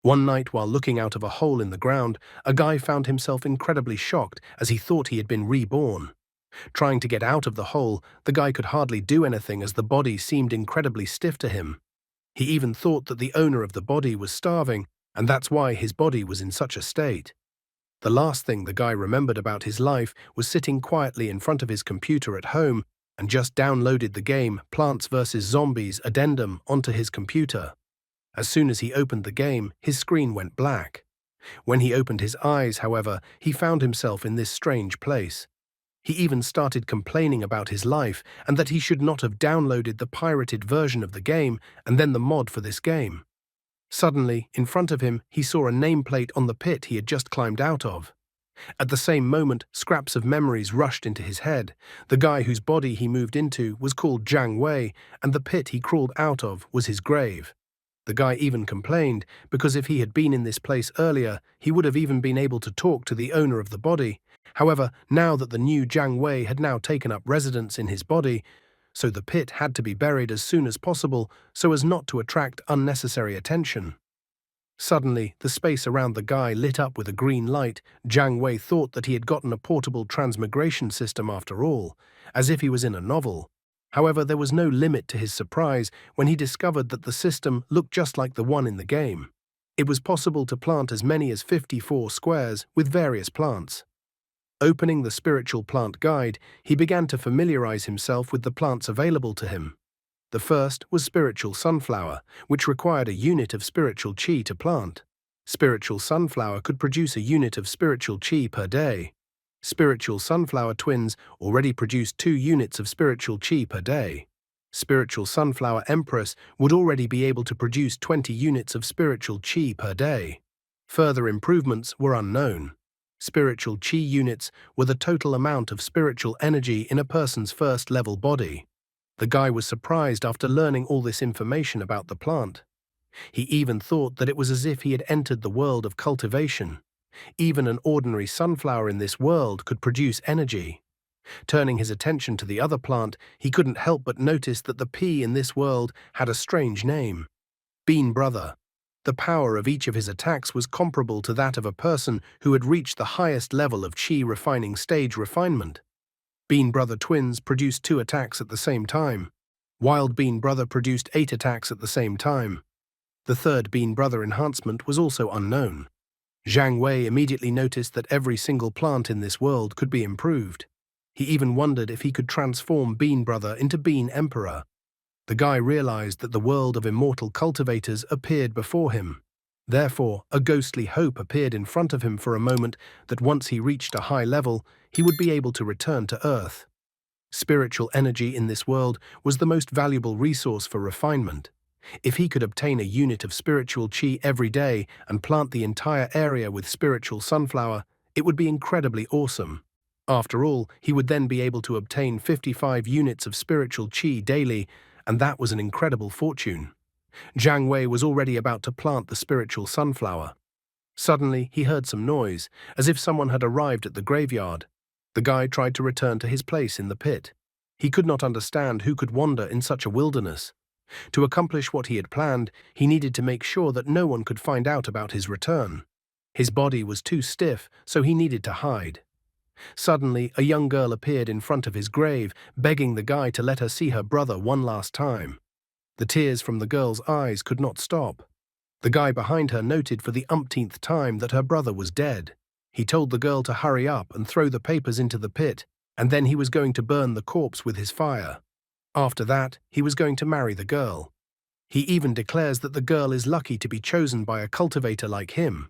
One night, while looking out of a hole in the ground, a guy found himself incredibly shocked as he thought he had been reborn. Trying to get out of the hole, the guy could hardly do anything as the body seemed incredibly stiff to him. He even thought that the owner of the body was starving, and that's why his body was in such a state. The last thing the guy remembered about his life was sitting quietly in front of his computer at home and just downloaded the game Plants vs. Zombies Addendum onto his computer. As soon as he opened the game, his screen went black. When he opened his eyes, however, he found himself in this strange place. He even started complaining about his life and that he should not have downloaded the pirated version of the game and then the mod for this game. Suddenly, in front of him, he saw a nameplate on the pit he had just climbed out of. At the same moment, scraps of memories rushed into his head. The guy whose body he moved into was called Jiang Wei, and the pit he crawled out of was his grave. The guy even complained, because if he had been in this place earlier, he would have even been able to talk to the owner of the body. However, now that the new Jiang Wei had now taken up residence in his body, so the pit had to be buried as soon as possible so as not to attract unnecessary attention. Suddenly, the space around the guy lit up with a green light. Jiang Wei thought that he had gotten a portable transmigration system after all, as if he was in a novel. However, there was no limit to his surprise when he discovered that the system looked just like the one in the game. It was possible to plant as many as 54 squares with various plants. Opening the spiritual plant guide, he began to familiarize himself with the plants available to him. The first was spiritual sunflower, which required a unit of spiritual chi to plant. Spiritual sunflower could produce a unit of spiritual chi per day. Spiritual sunflower twins already produced 2 units of spiritual chi per day. Spiritual sunflower empress would already be able to produce 20 units of spiritual chi per day. Further improvements were unknown. Spiritual chi units were the total amount of spiritual energy in a person's first-level body. The guy was surprised after learning all this information about the plant. He even thought that it was as if he had entered the world of cultivation. Even an ordinary sunflower in this world could produce energy. Turning his attention to the other plant, he couldn't help but notice that the pea in this world had a strange name: Bean Brother. The power of each of his attacks was comparable to that of a person who had reached the highest level of chi refining stage refinement. Bean Brother twins produced 2 attacks at the same time. Wild Bean Brother produced 8 attacks at the same time. The third Bean Brother enhancement was also unknown. Jiang Wei immediately noticed that every single plant in this world could be improved. He even wondered if he could transform Bean Brother into Bean Emperor. The guy realized that the world of immortal cultivators appeared before him. Therefore, a ghostly hope appeared in front of him for a moment that once he reached a high level, he would be able to return to Earth. Spiritual energy in this world was the most valuable resource for refinement. If he could obtain a unit of spiritual chi every day and plant the entire area with spiritual sunflower, it would be incredibly awesome. After all, he would then be able to obtain 55 units of spiritual chi daily, and that was an incredible fortune. Jiang Wei was already about to plant the spiritual sunflower. Suddenly, he heard some noise, as if someone had arrived at the graveyard. The guy tried to return to his place in the pit. He could not understand who could wander in such a wilderness. To accomplish what he had planned, he needed to make sure that no one could find out about his return. His body was too stiff, so he needed to hide. Suddenly, a young girl appeared in front of his grave, begging the guy to let her see her brother one last time. The tears from the girl's eyes could not stop. The guy behind her noted for the umpteenth time that her brother was dead. He told the girl to hurry up and throw the papers into the pit, and then he was going to burn the corpse with his fire. After that, he was going to marry the girl. He even declares that the girl is lucky to be chosen by a cultivator like him.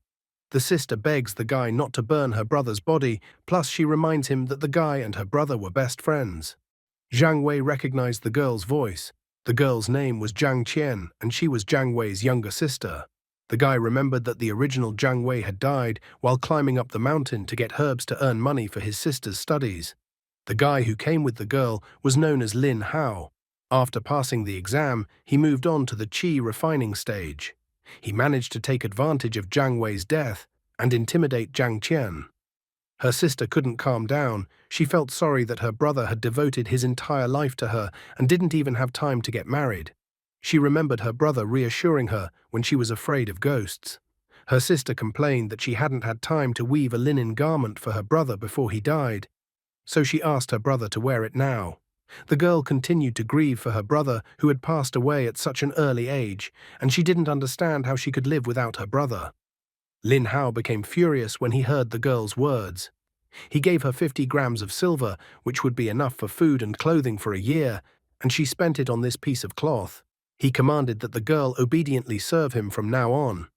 The sister begs the guy not to burn her brother's body, plus she reminds him that the guy and her brother were best friends. Jiang Wei recognized the girl's voice. The girl's name was Jiang Qian, and she was Jiang Wei's younger sister. The guy remembered that the original Jiang Wei had died while climbing up the mountain to get herbs to earn money for his sister's studies. The guy who came with the girl was known as Lin Hao. After passing the exam, he moved on to the chi refining stage. He managed to take advantage of Jiang Wei's death and intimidate Jiang Qian. Her sister couldn't calm down. She felt sorry that her brother had devoted his entire life to her and didn't even have time to get married. She remembered her brother reassuring her when she was afraid of ghosts. Her sister complained that she hadn't had time to weave a linen garment for her brother before he died, so she asked her brother to wear it now. The girl continued to grieve for her brother who had passed away at such an early age, and she didn't understand how she could live without her brother. Lin Hao became furious when he heard the girl's words. He gave her 50 grams of silver, which would be enough for food and clothing for a year, and she spent it on this piece of cloth. He commanded that the girl obediently serve him from now on.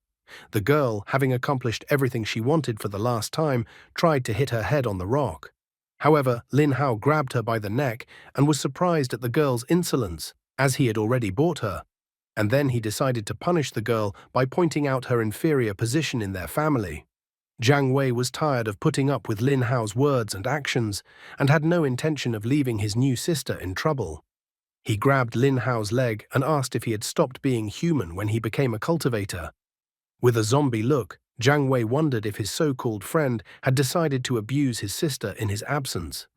The girl, having accomplished everything she wanted for the last time, tried to hit her head on the rock. However, Lin Hao grabbed her by the neck and was surprised at the girl's insolence, as he had already bought her. And then he decided to punish the girl by pointing out her inferior position in their family. Jiang Wei was tired of putting up with Lin Hao's words and actions, and had no intention of leaving his new sister in trouble. He grabbed Lin Hao's leg and asked if he had stopped being human when he became a cultivator. With a zombie look, Jiang Wei wondered if his so-called friend had decided to abuse his sister in his absence.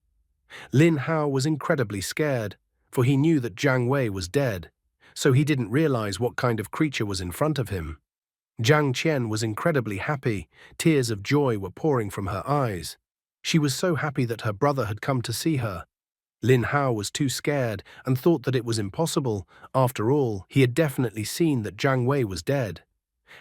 Lin Hao was incredibly scared, for he knew that Jiang Wei was dead, so he didn't realize what kind of creature was in front of him. Jiang Qian was incredibly happy. Tears of joy were pouring from her eyes. She was so happy that her brother had come to see her. Lin Hao was too scared and thought that it was impossible. After all, he had definitely seen that Jiang Wei was dead.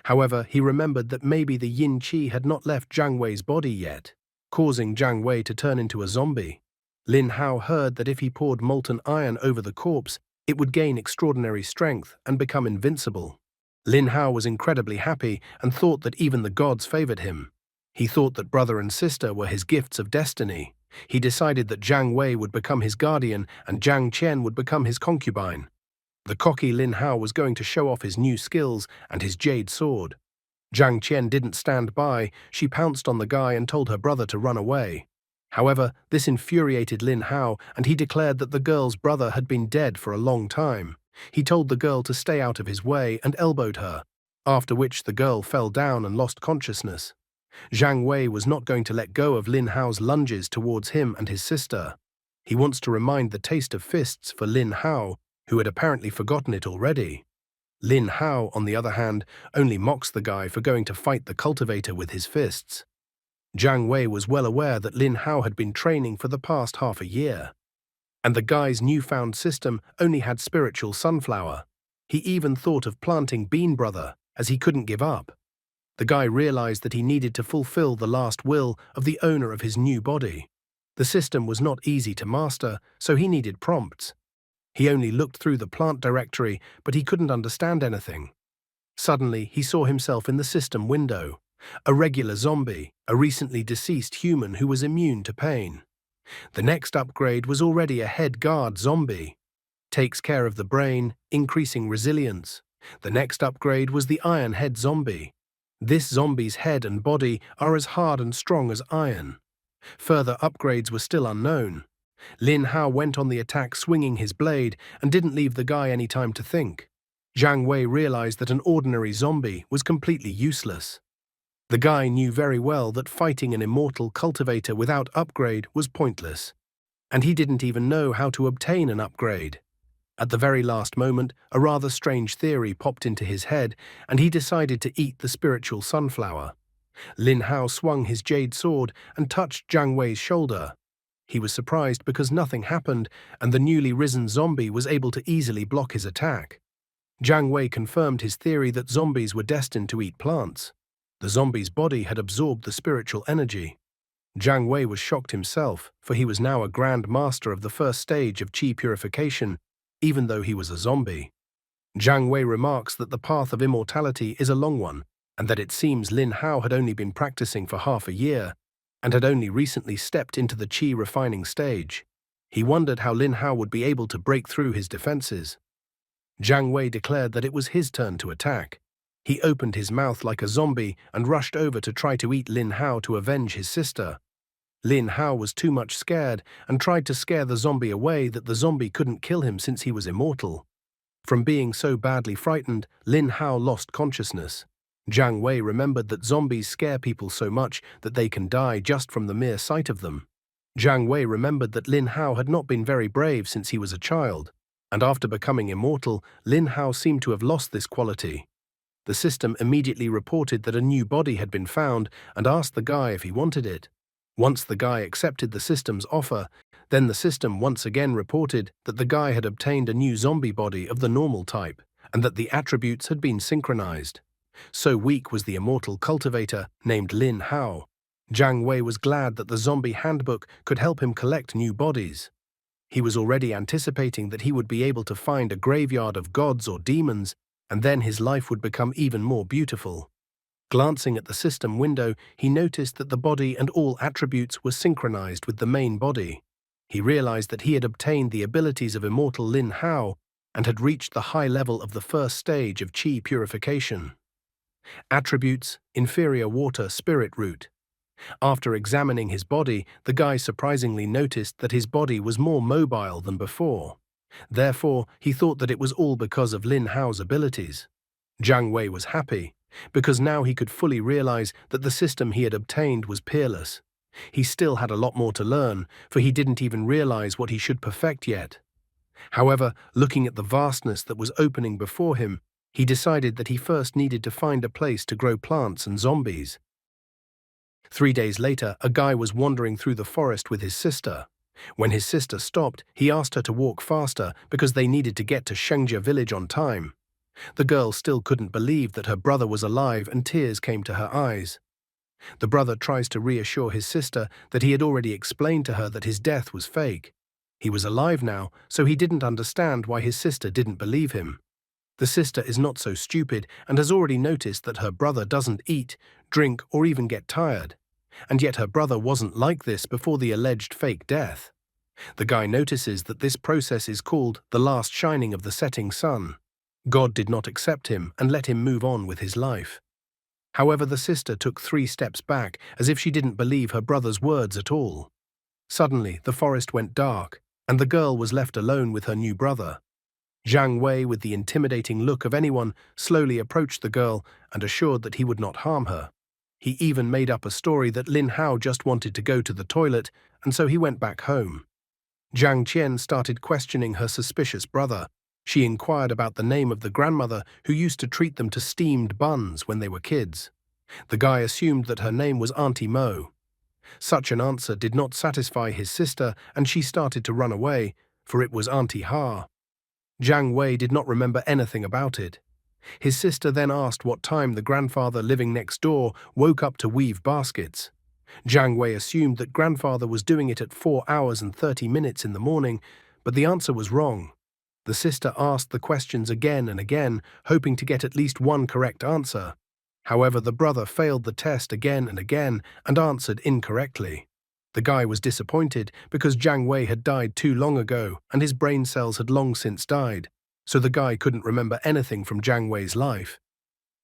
However, he remembered that maybe the yin qi had not left Jiang Wei's body yet, causing Jiang Wei to turn into a zombie. Lin Hao heard that if he poured molten iron over the corpse, it would gain extraordinary strength and become invincible. Lin Hao was incredibly happy and thought that even the gods favored him. He thought that brother and sister were his gifts of destiny. He decided that Jiang Wei would become his guardian and Jiang Qian would become his concubine. The cocky Lin Hao was going to show off his new skills and his jade sword. Jiang Qian didn't stand by. She pounced on the guy and told her brother to run away. However, this infuriated Lin Hao, and he declared that the girl's brother had been dead for a long time. He told the girl to stay out of his way and elbowed her, after which the girl fell down and lost consciousness. Jiang Wei was not going to let go of Lin Hao's lunges towards him and his sister. He wants to remind the taste of fists for Lin Hao, who had apparently forgotten it already. Lin Hao, on the other hand, only mocks the guy for going to fight the cultivator with his fists. Jiang Wei was well aware that Lin Hao had been training for the past half a year. And the guy's newfound system only had spiritual sunflower. He even thought of planting Bean Brother, as he couldn't give up. The guy realized that he needed to fulfill the last will of the owner of his new body. The system was not easy to master, so he needed prompts. He only looked through the plant directory, but he couldn't understand anything. Suddenly, he saw himself in the system window. A regular zombie, a recently deceased human who was immune to pain. The next upgrade was already a head guard zombie. Takes care of the brain, increasing resilience. The next upgrade was the Iron Head zombie. This zombie's head and body are as hard and strong as iron. Further upgrades were still unknown. Lin Hao went on the attack swinging his blade and didn't leave the guy any time to think. Jiang Wei realized that an ordinary zombie was completely useless. The guy knew very well that fighting an immortal cultivator without upgrade was pointless, and he didn't even know how to obtain an upgrade. At the very last moment, a rather strange theory popped into his head, and he decided to eat the spiritual sunflower. Lin Hao swung his jade sword and touched Jiang Wei's shoulder. He was surprised because nothing happened, and the newly risen zombie was able to easily block his attack. Jiang Wei confirmed his theory that zombies were destined to eat plants. The zombie's body had absorbed the spiritual energy. Jiang Wei was shocked himself, for he was now a grand master of the first stage of qi purification, even though he was a zombie. Jiang Wei remarks that the path of immortality is a long one, and that it seems Lin Hao had only been practicing for half a year, and had only recently stepped into the qi refining stage. He wondered how Lin Hao would be able to break through his defenses. Jiang Wei declared that it was his turn to attack. He opened his mouth like a zombie and rushed over to try to eat Lin Hao to avenge his sister. Lin Hao was too much scared and tried to scare the zombie away that the zombie couldn't kill him since he was immortal. From being so badly frightened, Lin Hao lost consciousness. Jiang Wei remembered that zombies scare people so much that they can die just from the mere sight of them. Jiang Wei remembered that Lin Hao had not been very brave since he was a child, and after becoming immortal, Lin Hao seemed to have lost this quality. The system immediately reported that a new body had been found and asked the guy if he wanted it. Once the guy accepted the system's offer, then the system once again reported that the guy had obtained a new zombie body of the normal type and that the attributes had been synchronized. So weak was the immortal cultivator named Lin Hao. Jiang Wei was glad that the zombie handbook could help him collect new bodies. He was already anticipating that he would be able to find a graveyard of gods or demons, and then his life would become even more beautiful. Glancing at the system window, he noticed that the body and all attributes were synchronized with the main body. He realized that he had obtained the abilities of immortal Lin Hao and had reached the high level of the first stage of qi purification. Attributes: inferior water spirit root. After examining his body, the guy surprisingly noticed that his body was more mobile than before. Therefore, he thought that it was all because of Lin Hao's abilities. Jiang Wei was happy, because now he could fully realize that the system he had obtained was peerless. He still had a lot more to learn, for he didn't even realize what he should perfect yet. However, looking at the vastness that was opening before him, he decided that he first needed to find a place to grow plants and zombies. 3 days later, a guy was wandering through the forest with his sister. When his sister stopped, he asked her to walk faster because they needed to get to Shengjia village on time. The girl still couldn't believe that her brother was alive and tears came to her eyes. The brother tries to reassure his sister that he had already explained to her that his death was fake. He was alive now, so he didn't understand why his sister didn't believe him. The sister is not so stupid and has already noticed that her brother doesn't eat, drink, or even get tired. And yet her brother wasn't like this before the alleged fake death. The guy notices that this process is called the last shining of the setting sun. God did not accept him and let him move on with his life. However, the sister took 3 steps back as if she didn't believe her brother's words at all. Suddenly, the forest went dark, and the girl was left alone with her new brother. Jiang Wei, with the intimidating look of anyone, slowly approached the girl and assured that he would not harm her. He even made up a story that Lin Hao just wanted to go to the toilet, and so he went back home. Jiang Qian started questioning her suspicious brother. She inquired about the name of the grandmother who used to treat them to steamed buns when they were kids. The guy assumed that her name was Auntie Mo. Such an answer did not satisfy his sister, and she started to run away, for it was Auntie Ha. Jiang Wei did not remember anything about it. His sister then asked what time the grandfather living next door woke up to weave baskets. Jiang Wei assumed that grandfather was doing it at 4 hours and 30 minutes in the morning, but the answer was wrong. The sister asked the questions again and again, hoping to get at least one correct answer. However, the brother failed the test again and again and answered incorrectly. The guy was disappointed because Jiang Wei had died too long ago and his brain cells had long since died, so the guy couldn't remember anything from Jiang Wei's life.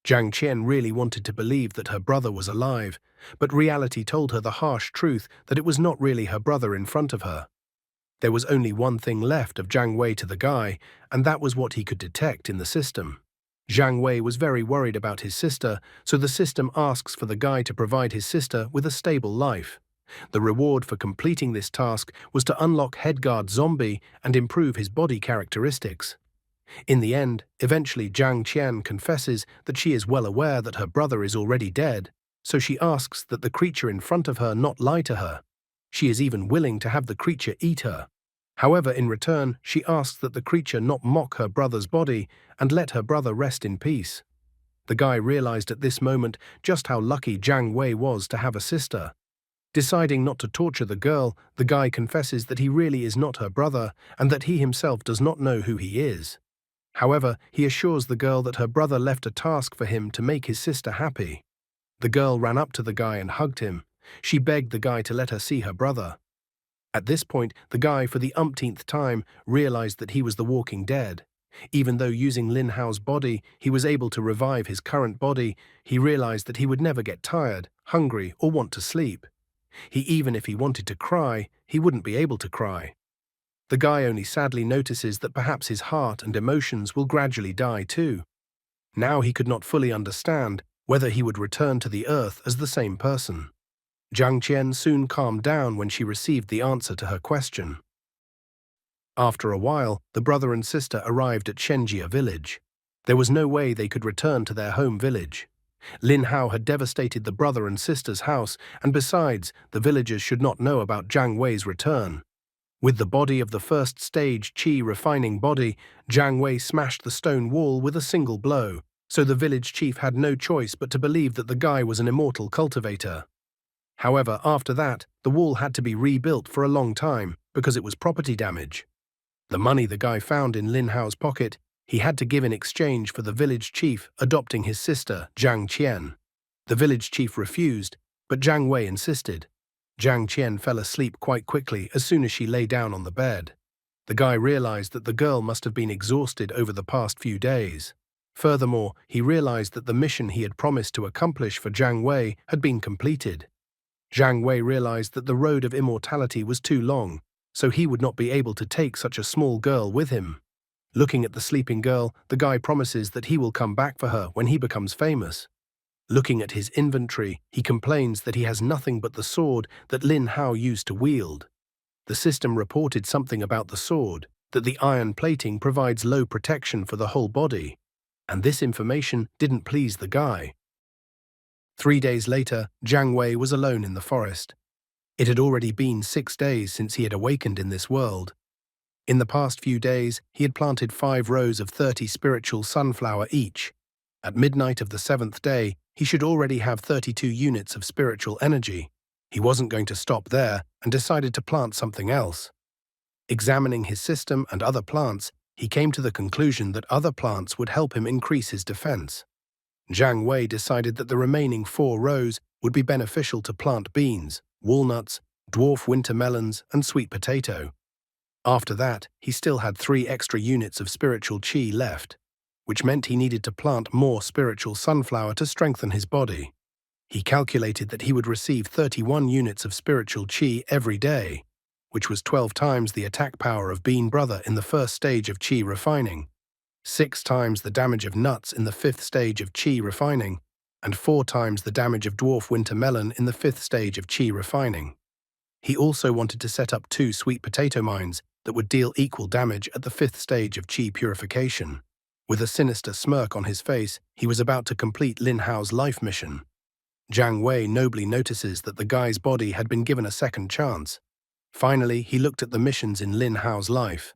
Jiang Qian really wanted to believe that her brother was alive, but reality told her the harsh truth that it was not really her brother in front of her. There was only one thing left of Jiang Wei to the guy, and that was what he could detect in the system. Jiang Wei was very worried about his sister, so the system asks for the guy to provide his sister with a stable life. The reward for completing this task was to unlock Headguard Zombie and improve his body characteristics. In the end, eventually Jiang Qian confesses that she is well aware that her brother is already dead, so she asks that the creature in front of her not lie to her. She is even willing to have the creature eat her. However, in return, she asks that the creature not mock her brother's body and let her brother rest in peace. The guy realized at this moment just how lucky Jiang Wei was to have a sister. Deciding not to torture the girl, the guy confesses that he really is not her brother and that he himself does not know who he is. However, he assures the girl that her brother left a task for him to make his sister happy. The girl ran up to the guy and hugged him. She begged the guy to let her see her brother. At this point, the guy, for the umpteenth time, realized that he was the walking dead. Even though using Lin Hao's body, he was able to revive his current body, he realized that he would never get tired, hungry, or want to sleep. Even if he wanted to cry, he wouldn't be able to cry. The guy only sadly notices that perhaps his heart and emotions will gradually die too. Now he could not fully understand whether he would return to the earth as the same person. Jiang Qian soon calmed down when she received the answer to her question. After a while, the brother and sister arrived at Shengjia village. There was no way they could return to their home village. Lin Hao had devastated the brother and sister's house, and besides, the villagers should not know about Jiang Wei's return. With the body of the first stage qi refining body, Jiang Wei smashed the stone wall with a single blow, so the village chief had no choice but to believe that the guy was an immortal cultivator. However, after that, the wall had to be rebuilt for a long time because it was property damage. The money the guy found in Lin Hao's pocket, he had to give in exchange for the village chief adopting his sister, Jiang Qian. The village chief refused, but Jiang Wei insisted. Jiang Qian fell asleep quite quickly as soon as she lay down on the bed. The guy realized that the girl must have been exhausted over the past few days. Furthermore, he realized that the mission he had promised to accomplish for Jiang Wei had been completed. Jiang Wei realized that the road of immortality was too long, so he would not be able to take such a small girl with him. Looking at the sleeping girl, the guy promises that he will come back for her when he becomes famous. Looking at his inventory, he complains that he has nothing but the sword that Lin Hao used to wield. The system reported something about the sword, that the iron plating provides low protection for the whole body, and this information didn't please the guy. 3 days later, Jiang Wei was alone in the forest. It had already been 6 days since he had awakened in this world. In the past few days, he had planted 5 rows of 30 spiritual sunflower each. At midnight of the 7th day, he should already have 32 units of spiritual energy. He wasn't going to stop there and decided to plant something else. Examining his system and other plants, he came to the conclusion that other plants would help him increase his defense. Jiang Wei decided that the remaining 4 rows would be beneficial to plant beans, walnuts, dwarf winter melons, and sweet potato. After that, he still had 3 extra units of spiritual qi left, which meant he needed to plant more spiritual sunflower to strengthen his body. He calculated that he would receive 31 units of spiritual qi every day, which was 12 times the attack power of Bean Brother in the first stage of qi refining, 6 times the damage of nuts in the 5th stage of qi refining, and 4 times the damage of dwarf winter melon in the 5th stage of qi refining. He also wanted to set up 2 sweet potato mines that would deal equal damage at the 5th stage of qi purification. With a sinister smirk on his face, he was about to complete Lin Hao's life mission. Jiang Wei nobly notices that the guy's body had been given a second chance. Finally, he looked at the missions in Lin Hao's life.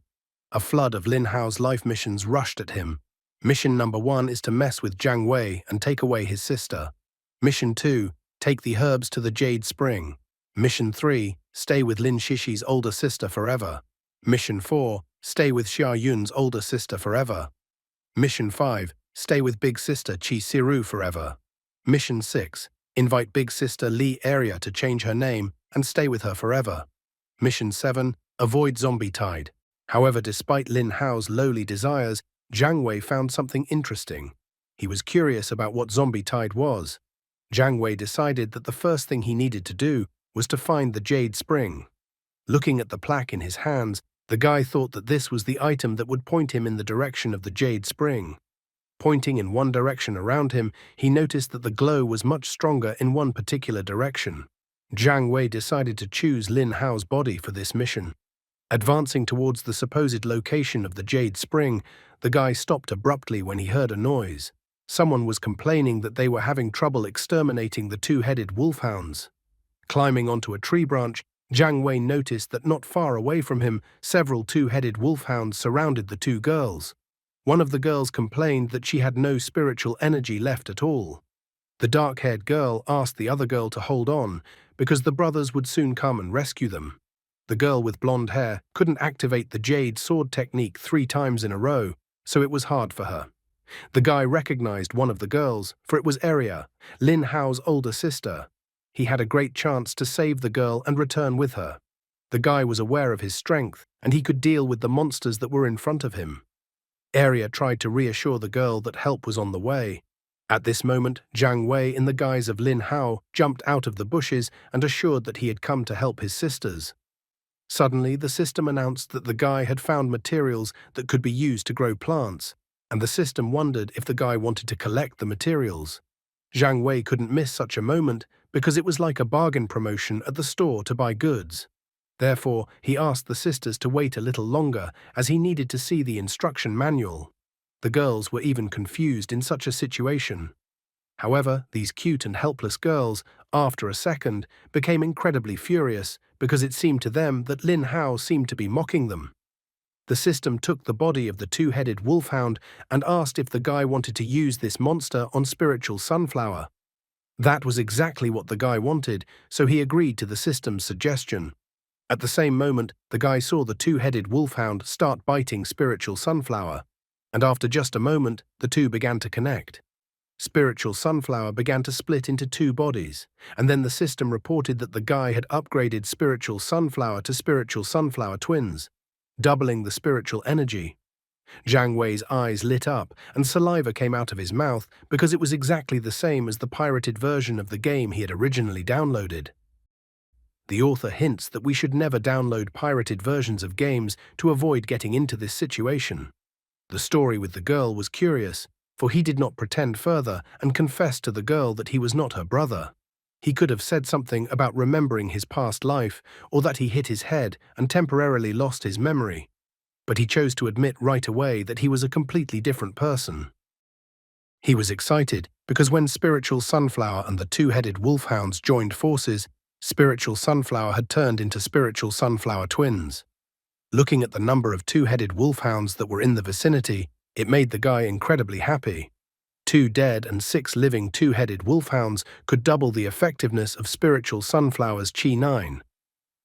A flood of Lin Hao's life missions rushed at him. Mission number 1 is to mess with Jiang Wei and take away his sister. Mission 2, take the herbs to the Jade Spring. Mission 3, stay with Lin Shishi's older sister forever. Mission 4, stay with Xia Yun's older sister forever. Mission 5, stay with Big Sister Chi Siru forever. Mission 6, invite Big Sister Li Area to change her name and stay with her forever. Mission 7, avoid zombie tide. However, despite Lin Hao's lowly desires, Jiang Wei found something interesting. He was curious about what zombie tide was. Jiang Wei decided that the first thing he needed to do was to find the Jade Spring. Looking at the plaque in his hands, the guy thought that this was the item that would point him in the direction of the Jade Spring. Pointing in one direction around him, he noticed that the glow was much stronger in one particular direction. Jiang Wei decided to choose Lin Hao's body for this mission. Advancing towards the supposed location of the Jade Spring, the guy stopped abruptly when he heard a noise. Someone was complaining that they were having trouble exterminating the 2-headed wolfhounds. Climbing onto a tree branch, Jiang Wei noticed that not far away from him, several 2-headed wolfhounds surrounded the 2 girls. One of the girls complained that she had no spiritual energy left at all. The dark-haired girl asked the other girl to hold on, because the brothers would soon come and rescue them. The girl with blonde hair couldn't activate the jade sword technique 3 times in a row, so it was hard for her. The guy recognized one of the girls, for it was Eria, Lin Hao's older sister. He had a great chance to save the girl and return with her. The guy was aware of his strength, and he could deal with the monsters that were in front of him. Eria tried to reassure the girl that help was on the way. At this moment, Jiang Wei, in the guise of Lin Hao, jumped out of the bushes and assured that he had come to help his sisters. Suddenly, the system announced that the guy had found materials that could be used to grow plants, and the system wondered if the guy wanted to collect the materials. Jiang Wei couldn't miss such a moment because it was like a bargain promotion at the store to buy goods. Therefore, he asked the sisters to wait a little longer as he needed to see the instruction manual. The girls were even confused in such a situation. However, these cute and helpless girls, after a second, became incredibly furious because it seemed to them that Lin Hao seemed to be mocking them. The system took the body of the two-headed wolfhound and asked if the guy wanted to use this monster on Spiritual Sunflower. That was exactly what the guy wanted, so he agreed to the system's suggestion. At the same moment, the guy saw the two-headed wolfhound start biting Spiritual Sunflower, and after just a moment, the two began to connect. Spiritual Sunflower began to split into two bodies, and then the system reported that the guy had upgraded Spiritual Sunflower to Spiritual Sunflower twins, doubling the spiritual energy. Jiang Wei's eyes lit up and saliva came out of his mouth because it was exactly the same as the pirated version of the game he had originally downloaded. The author hints that we should never download pirated versions of games to avoid getting into this situation. The story with the girl was curious, for he did not pretend further and confessed to the girl that he was not her brother. He could have said something about remembering his past life or that he hit his head and temporarily lost his memory, but he chose to admit right away that he was a completely different person. He was excited because when Spiritual Sunflower and the two-headed wolfhounds joined forces, Spiritual Sunflower had turned into Spiritual Sunflower twins. Looking at the number of two-headed wolfhounds that were in the vicinity, it made the guy incredibly happy. 2 dead and 6 living two-headed wolfhounds could double the effectiveness of Spiritual Sunflower's Qi 9.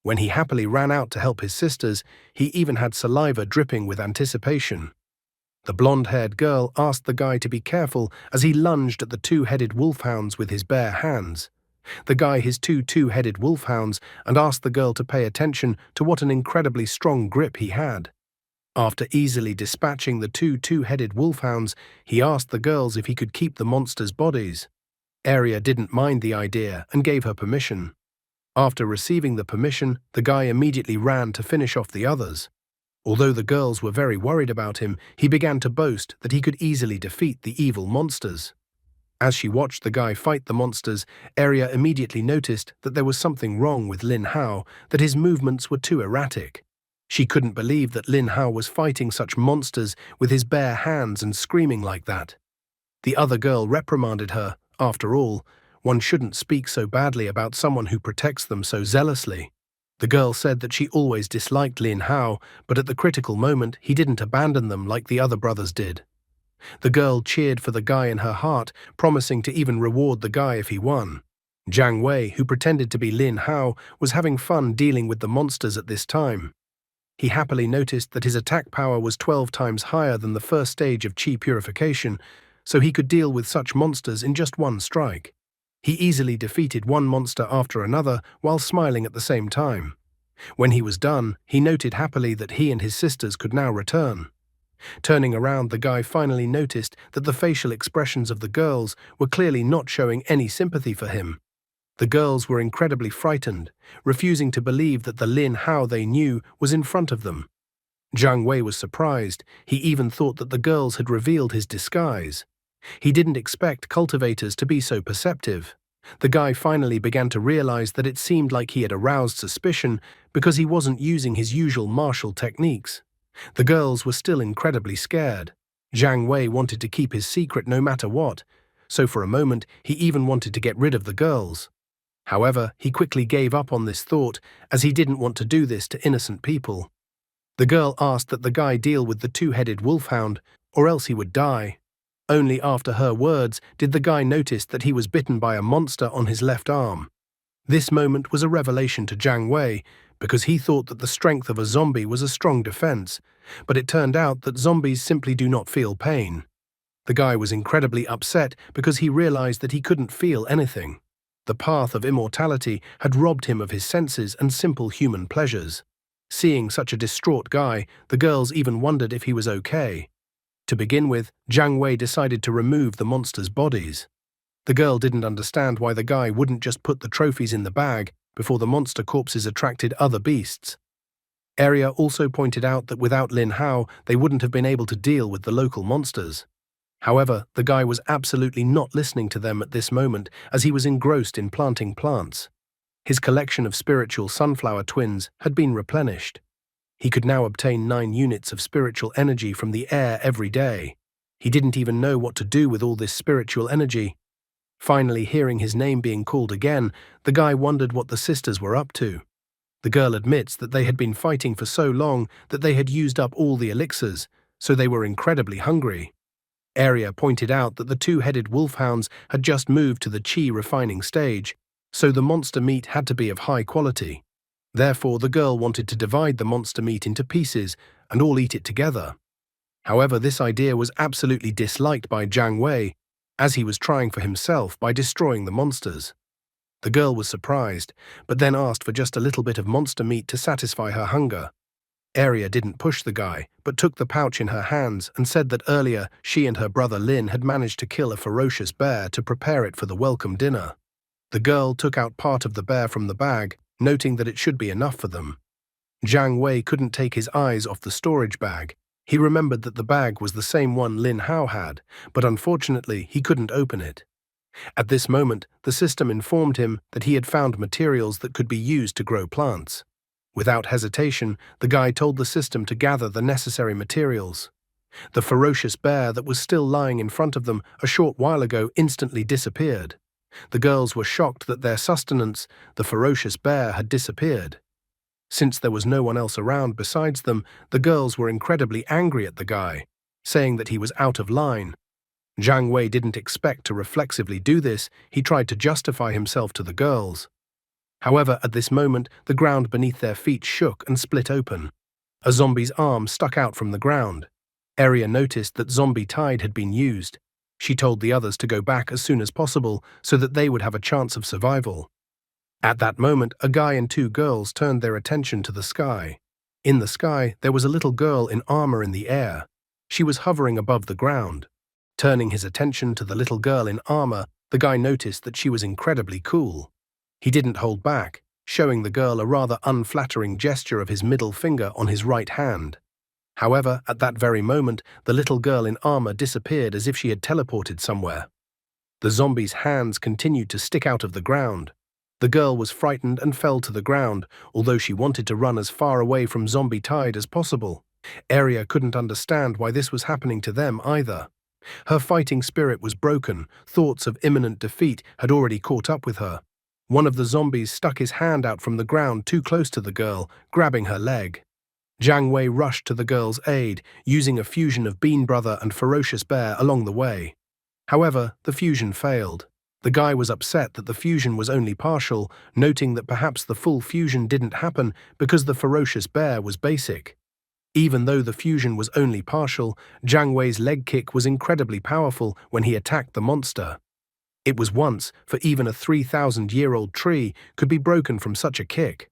When he happily ran out to help his sisters, he even had saliva dripping with anticipation. The blonde-haired girl asked the guy to be careful as he lunged at the two-headed wolfhounds with his bare hands. The guy his two-headed wolfhounds and asked the girl to pay attention to what an incredibly strong grip he had. After easily dispatching the two-headed wolfhounds, he asked the girls if he could keep the monsters' bodies. Arya didn't mind the idea and gave her permission. After receiving the permission, the guy immediately ran to finish off the others. Although the girls were very worried about him, he began to boast that he could easily defeat the evil monsters. As she watched the guy fight the monsters, Arya immediately noticed that there was something wrong with Lin Hao, that his movements were too erratic. She couldn't believe that Lin Hao was fighting such monsters with his bare hands and screaming like that. The other girl reprimanded her. After all, one shouldn't speak so badly about someone who protects them so zealously. The girl said that she always disliked Lin Hao, but at the critical moment he didn't abandon them like the other brothers did. The girl cheered for the guy in her heart, promising to even reward the guy if he won. Jiang Wei, who pretended to be Lin Hao, was having fun dealing with the monsters at this time. He happily noticed that his attack power was 12 times higher than the first stage of Qi purification, so he could deal with such monsters in just one strike. He easily defeated one monster after another while smiling at the same time. When he was done, he noted happily that he and his sisters could now return. Turning around, the guy finally noticed that the facial expressions of the girls were clearly not showing any sympathy for him. The girls were incredibly frightened, refusing to believe that the Lin Hao they knew was in front of them. Jiang Wei was surprised. He even thought that the girls had revealed his disguise. He didn't expect cultivators to be so perceptive. The guy finally began to realize that it seemed like he had aroused suspicion because he wasn't using his usual martial techniques. The girls were still incredibly scared. Jiang Wei wanted to keep his secret no matter what, so for a moment he even wanted to get rid of the girls. However, he quickly gave up on this thought as he didn't want to do this to innocent people. The girl asked that the guy deal with the two-headed wolfhound, or else he would die. Only after her words did the guy notice that he was bitten by a monster on his left arm. This moment was a revelation to Jiang Wei, because he thought that the strength of a zombie was a strong defense, but it turned out that zombies simply do not feel pain. The guy was incredibly upset because he realized that he couldn't feel anything. The path of immortality had robbed him of his senses and simple human pleasures. Seeing such a distraught guy, the girls even wondered if he was okay. To begin with, Jiang Wei decided to remove the monsters' bodies. The girl didn't understand why the guy wouldn't just put the trophies in the bag before the monster corpses attracted other beasts. Arya also pointed out that without Lin Hao, they wouldn't have been able to deal with the local monsters. However, the guy was absolutely not listening to them at this moment as he was engrossed in planting plants. His collection of spiritual sunflower twins had been replenished. He could now obtain 9 units of spiritual energy from the air every day. He didn't even know what to do with all this spiritual energy. Finally, hearing his name being called again, the guy wondered what the sisters were up to. The girl admits that they had been fighting for so long that they had used up all the elixirs, so they were incredibly hungry. Arya pointed out that the two-headed wolfhounds had just moved to the chi refining stage, so the monster meat had to be of high quality. Therefore, the girl wanted to divide the monster meat into pieces and all eat it together. However, this idea was absolutely disliked by Jiang Wei, as he was trying for himself by destroying the monsters. The girl was surprised, but then asked for just a little bit of monster meat to satisfy her hunger. Arya didn't push the guy, but took the pouch in her hands and said that earlier she and her brother Lin had managed to kill a ferocious bear to prepare it for the welcome dinner. The girl took out part of the bear from the bag, noting that it should be enough for them. Jiang Wei couldn't take his eyes off the storage bag. He remembered that the bag was the same one Lin Hao had, but unfortunately he couldn't open it. At this moment, the system informed him that he had found materials that could be used to grow plants. Without hesitation, the guy told the system to gather the necessary materials. The ferocious bear that was still lying in front of them a short while ago instantly disappeared. The girls were shocked that their sustenance, the ferocious bear, had disappeared. Since there was no one else around besides them, the girls were incredibly angry at the guy, saying that he was out of line. Jiang Wei didn't expect to reflexively do this. He tried to justify himself to the girls. However, at this moment, the ground beneath their feet shook and split open. A zombie's arm stuck out from the ground. Arya noticed that zombie tide had been used. She told the others to go back as soon as possible so that they would have a chance of survival. At that moment, a guy and two girls turned their attention to the sky. In the sky, there was a little girl in armor in the air. She was hovering above the ground. Turning his attention to the little girl in armor, the guy noticed that she was incredibly cool. He didn't hold back, showing the girl a rather unflattering gesture of his middle finger on his right hand. However, at that very moment, the little girl in armor disappeared as if she had teleported somewhere. The zombie's hands continued to stick out of the ground. The girl was frightened and fell to the ground, although she wanted to run as far away from zombie tide as possible. Arya couldn't understand why this was happening to them either. Her fighting spirit was broken. Thoughts of imminent defeat had already caught up with her. One of the zombies stuck his hand out from the ground too close to the girl, grabbing her leg. Jiang Wei rushed to the girl's aid, using a fusion of Bean Brother and Ferocious Bear along the way. However, the fusion failed. The guy was upset that the fusion was only partial, noting that perhaps the full fusion didn't happen because the Ferocious Bear was basic. Even though the fusion was only partial, Jiang Wei's leg kick was incredibly powerful when he attacked the monster. It was once, for even a 3,000-year-old tree could be broken from such a kick.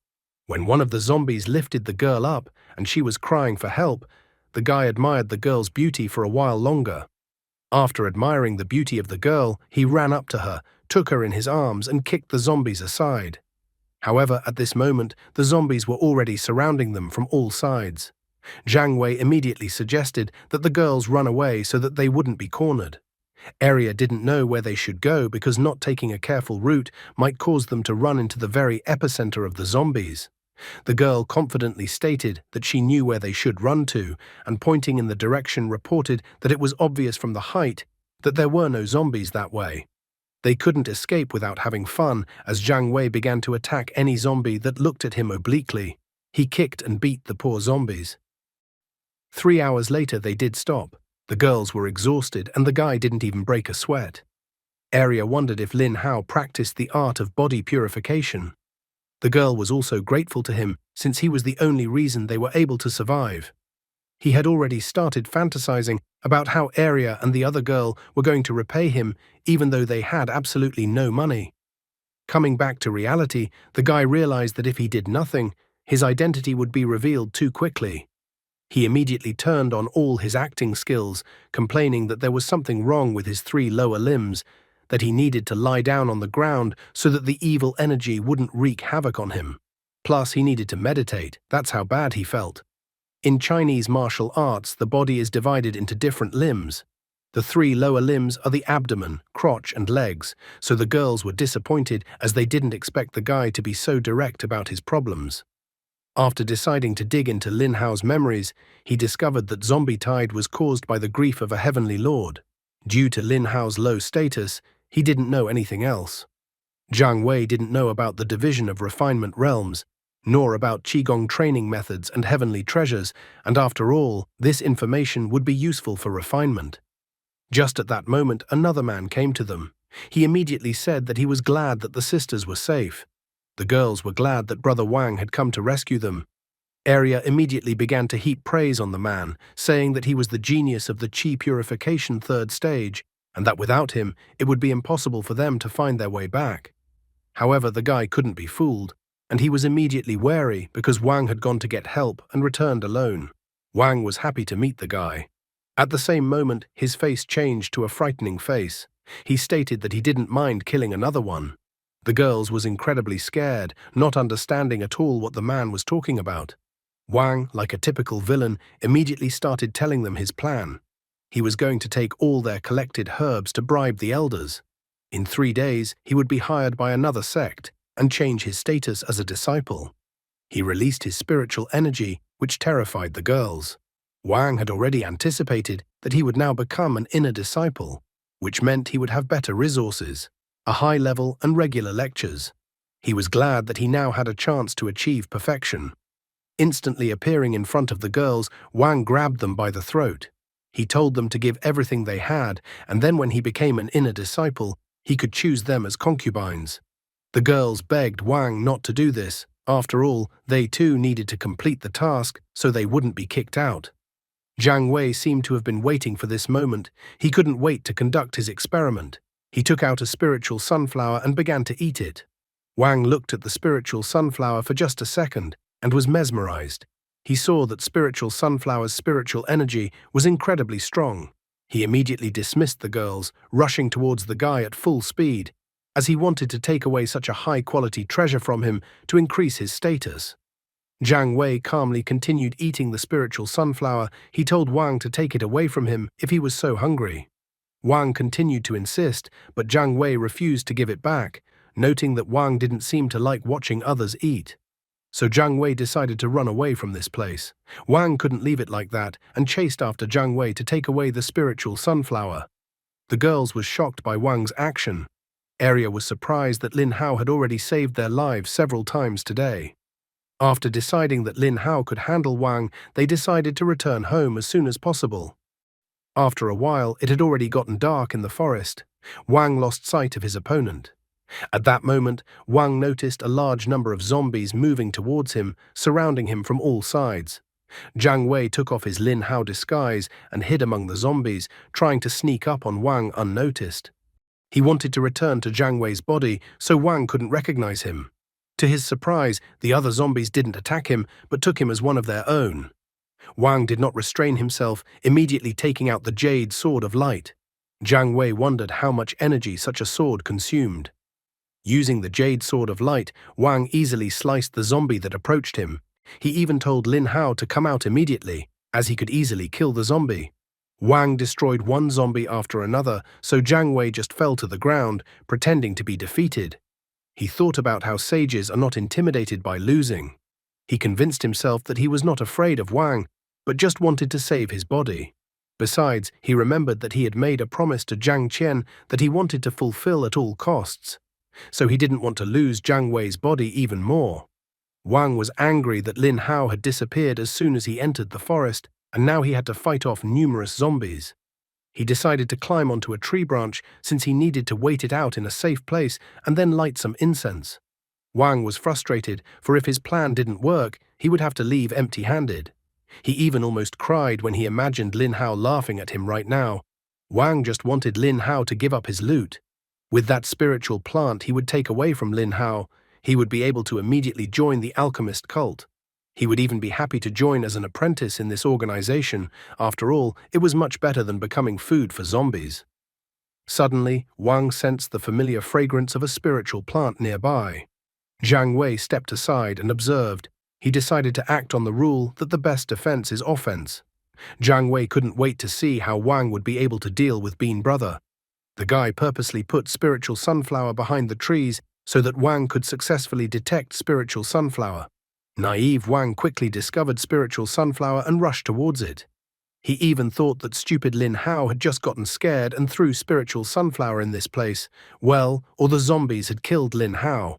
When one of the zombies lifted the girl up and she was crying for help, the guy admired the girl's beauty for a while longer. After admiring the beauty of the girl, he ran up to her, took her in his arms and kicked the zombies aside. However, at this moment, the zombies were already surrounding them from all sides. Jiang Wei immediately suggested that the girls run away so that they wouldn't be cornered. Arya didn't know where they should go because not taking a careful route might cause them to run into the very epicenter of the zombies. The girl confidently stated that she knew where they should run to, and pointing in the direction reported that it was obvious from the height that there were no zombies that way. They couldn't escape without having fun, as Jiang Wei began to attack any zombie that looked at him obliquely. He kicked and beat the poor zombies. 3 hours later they did stop. The girls were exhausted and the guy didn't even break a sweat. Arya wondered if Lin Hao practiced the art of body purification. The girl was also grateful to him since he was the only reason they were able to survive. He had already started fantasizing about how Arya and the other girl were going to repay him even though they had absolutely no money. Coming back to reality, the guy realized that if he did nothing, his identity would be revealed too quickly. He immediately turned on all his acting skills, complaining that there was something wrong with his 3 lower limbs, that he needed to lie down on the ground so that the evil energy wouldn't wreak havoc on him. Plus, he needed to meditate. That's how bad he felt. In Chinese martial arts, the body is divided into different limbs. The 3 lower limbs are the abdomen, crotch, and legs, so the girls were disappointed as they didn't expect the guy to be so direct about his problems. After deciding to dig into Lin Hao's memories, he discovered that zombie tide was caused by the grief of a heavenly lord. Due to Lin Hao's low status, he didn't know anything else. Jiang Wei didn't know about the division of refinement realms, nor about Qigong training methods and heavenly treasures, and after all, this information would be useful for refinement. Just at that moment, another man came to them. He immediately said that he was glad that the sisters were safe. The girls were glad that Brother Wang had come to rescue them. Arya immediately began to heap praise on the man, saying that he was the genius of the Qi purification third stage, and that without him, it would be impossible for them to find their way back. However, the guy couldn't be fooled, and he was immediately wary because Wang had gone to get help and returned alone. Wang was happy to meet the guy. At the same moment, his face changed to a frightening face. He stated that he didn't mind killing another one. The girls was incredibly scared, not understanding at all what the man was talking about. Wang, like a typical villain, immediately started telling them his plan. He was going to take all their collected herbs to bribe the elders. In 3 days, he would be hired by another sect and change his status as a disciple. He released his spiritual energy, which terrified the girls. Wang had already anticipated that he would now become an inner disciple, which meant he would have better resources, a high level and regular lectures. He was glad that he now had a chance to achieve perfection. Instantly appearing in front of the girls, Wang grabbed them by the throat. He told them to give everything they had, and then when he became an inner disciple, he could choose them as concubines. The girls begged Wang not to do this. After all, they too needed to complete the task so they wouldn't be kicked out. Jiang Wei seemed to have been waiting for this moment. He couldn't wait to conduct his experiment. He took out a spiritual sunflower and began to eat it. Wang looked at the spiritual sunflower for just a second and was mesmerized. He saw that spiritual sunflower's spiritual energy was incredibly strong. He immediately dismissed the girls, rushing towards the guy at full speed, as he wanted to take away such a high-quality treasure from him to increase his status. Jiang Wei calmly continued eating the spiritual sunflower. He told Wang to take it away from him if he was so hungry. Wang continued to insist, but Jiang Wei refused to give it back, noting that Wang didn't seem to like watching others eat. So Jiang Wei decided to run away from this place. Wang couldn't leave it like that and chased after Jiang Wei to take away the spiritual sunflower. The girls were shocked by Wang's action. Arya was surprised that Lin Hao had already saved their lives several times today. After deciding that Lin Hao could handle Wang, they decided to return home as soon as possible. After a while, it had already gotten dark in the forest. Wang lost sight of his opponent. At that moment, Wang noticed a large number of zombies moving towards him, surrounding him from all sides. Jiang Wei took off his Lin Hao disguise and hid among the zombies, trying to sneak up on Wang unnoticed. He wanted to return to Jiang Wei's body, so Wang couldn't recognize him. To his surprise, the other zombies didn't attack him, but took him as one of their own. Wang did not restrain himself, immediately taking out the Jade Sword of Light. Jiang Wei wondered how much energy such a sword consumed. Using the Jade Sword of Light, Wang easily sliced the zombie that approached him. He even told Lin Hao to come out immediately, as he could easily kill the zombie. Wang destroyed one zombie after another, so Jiang Wei just fell to the ground, pretending to be defeated. He thought about how sages are not intimidated by losing. He convinced himself that he was not afraid of Wang, but just wanted to save his body. Besides, he remembered that he had made a promise to Jiang Qian that he wanted to fulfill at all costs, so he didn't want to lose Jiang Wei's body even more. Wang was angry that Lin Hao had disappeared as soon as he entered the forest, and now he had to fight off numerous zombies. He decided to climb onto a tree branch since he needed to wait it out in a safe place and then light some incense. Wang was frustrated, for if his plan didn't work, he would have to leave empty-handed. He even almost cried when he imagined Lin Hao laughing at him right now. Wang just wanted Lin Hao to give up his loot. With that spiritual plant he would take away from Lin Hao, he would be able to immediately join the alchemist cult. He would even be happy to join as an apprentice in this organization. After all, it was much better than becoming food for zombies. Suddenly, Wang sensed the familiar fragrance of a spiritual plant nearby. Jiang Wei stepped aside and observed. He decided to act on the rule that the best defense is offense. Jiang Wei couldn't wait to see how Wang would be able to deal with Bean Brother. The guy purposely put spiritual sunflower behind the trees so that Wang could successfully detect spiritual sunflower. Naive Wang quickly discovered spiritual sunflower and rushed towards it. He even thought that stupid Lin Hao had just gotten scared and threw spiritual sunflower in this place, or the zombies had killed Lin Hao.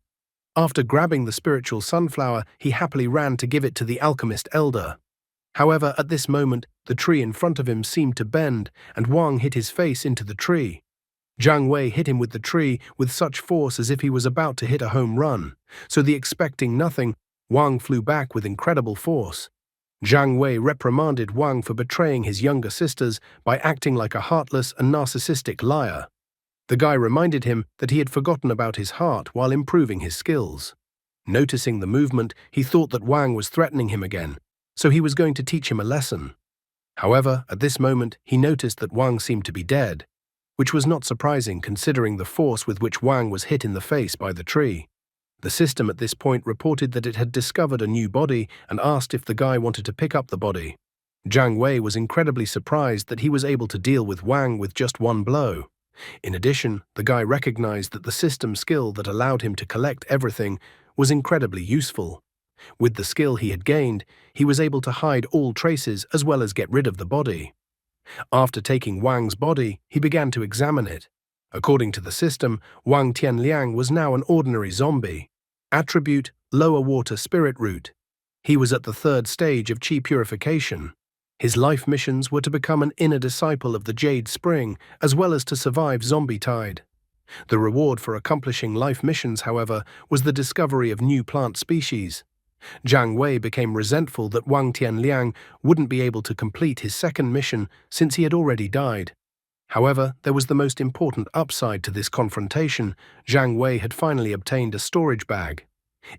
After grabbing the spiritual sunflower, he happily ran to give it to the alchemist elder. However, at this moment, the tree in front of him seemed to bend, and Wang hit his face into the tree. Jiang Wei hit him with the tree with such force as if he was about to hit a home run, so expecting nothing, Wang flew back with incredible force. Jiang Wei reprimanded Wang for betraying his younger sisters by acting like a heartless and narcissistic liar. The guy reminded him that he had forgotten about his heart while improving his skills. Noticing the movement, he thought that Wang was threatening him again, so he was going to teach him a lesson. However, at this moment, he noticed that Wang seemed to be dead, which was not surprising considering the force with which Wang was hit in the face by the tree. The system at this point reported that it had discovered a new body and asked if the guy wanted to pick up the body. Jiang Wei was incredibly surprised that he was able to deal with Wang with just one blow. In addition, the guy recognized that the system skill that allowed him to collect everything was incredibly useful. With the skill he had gained, he was able to hide all traces as well as get rid of the body. After taking Wang's body, he began to examine it. According to the system, Wang Tianliang was now an ordinary zombie. Attribute: lower water spirit root. He was at the third stage of chi purification. His life missions were to become an inner disciple of the Jade Spring, as well as to survive zombie tide. The reward for accomplishing life missions, however, was the discovery of new plant species. Jiang Wei became resentful that Wang Tianliang wouldn't be able to complete his second mission since he had already died. However, there was the most important upside to this confrontation. Jiang Wei had finally obtained a storage bag.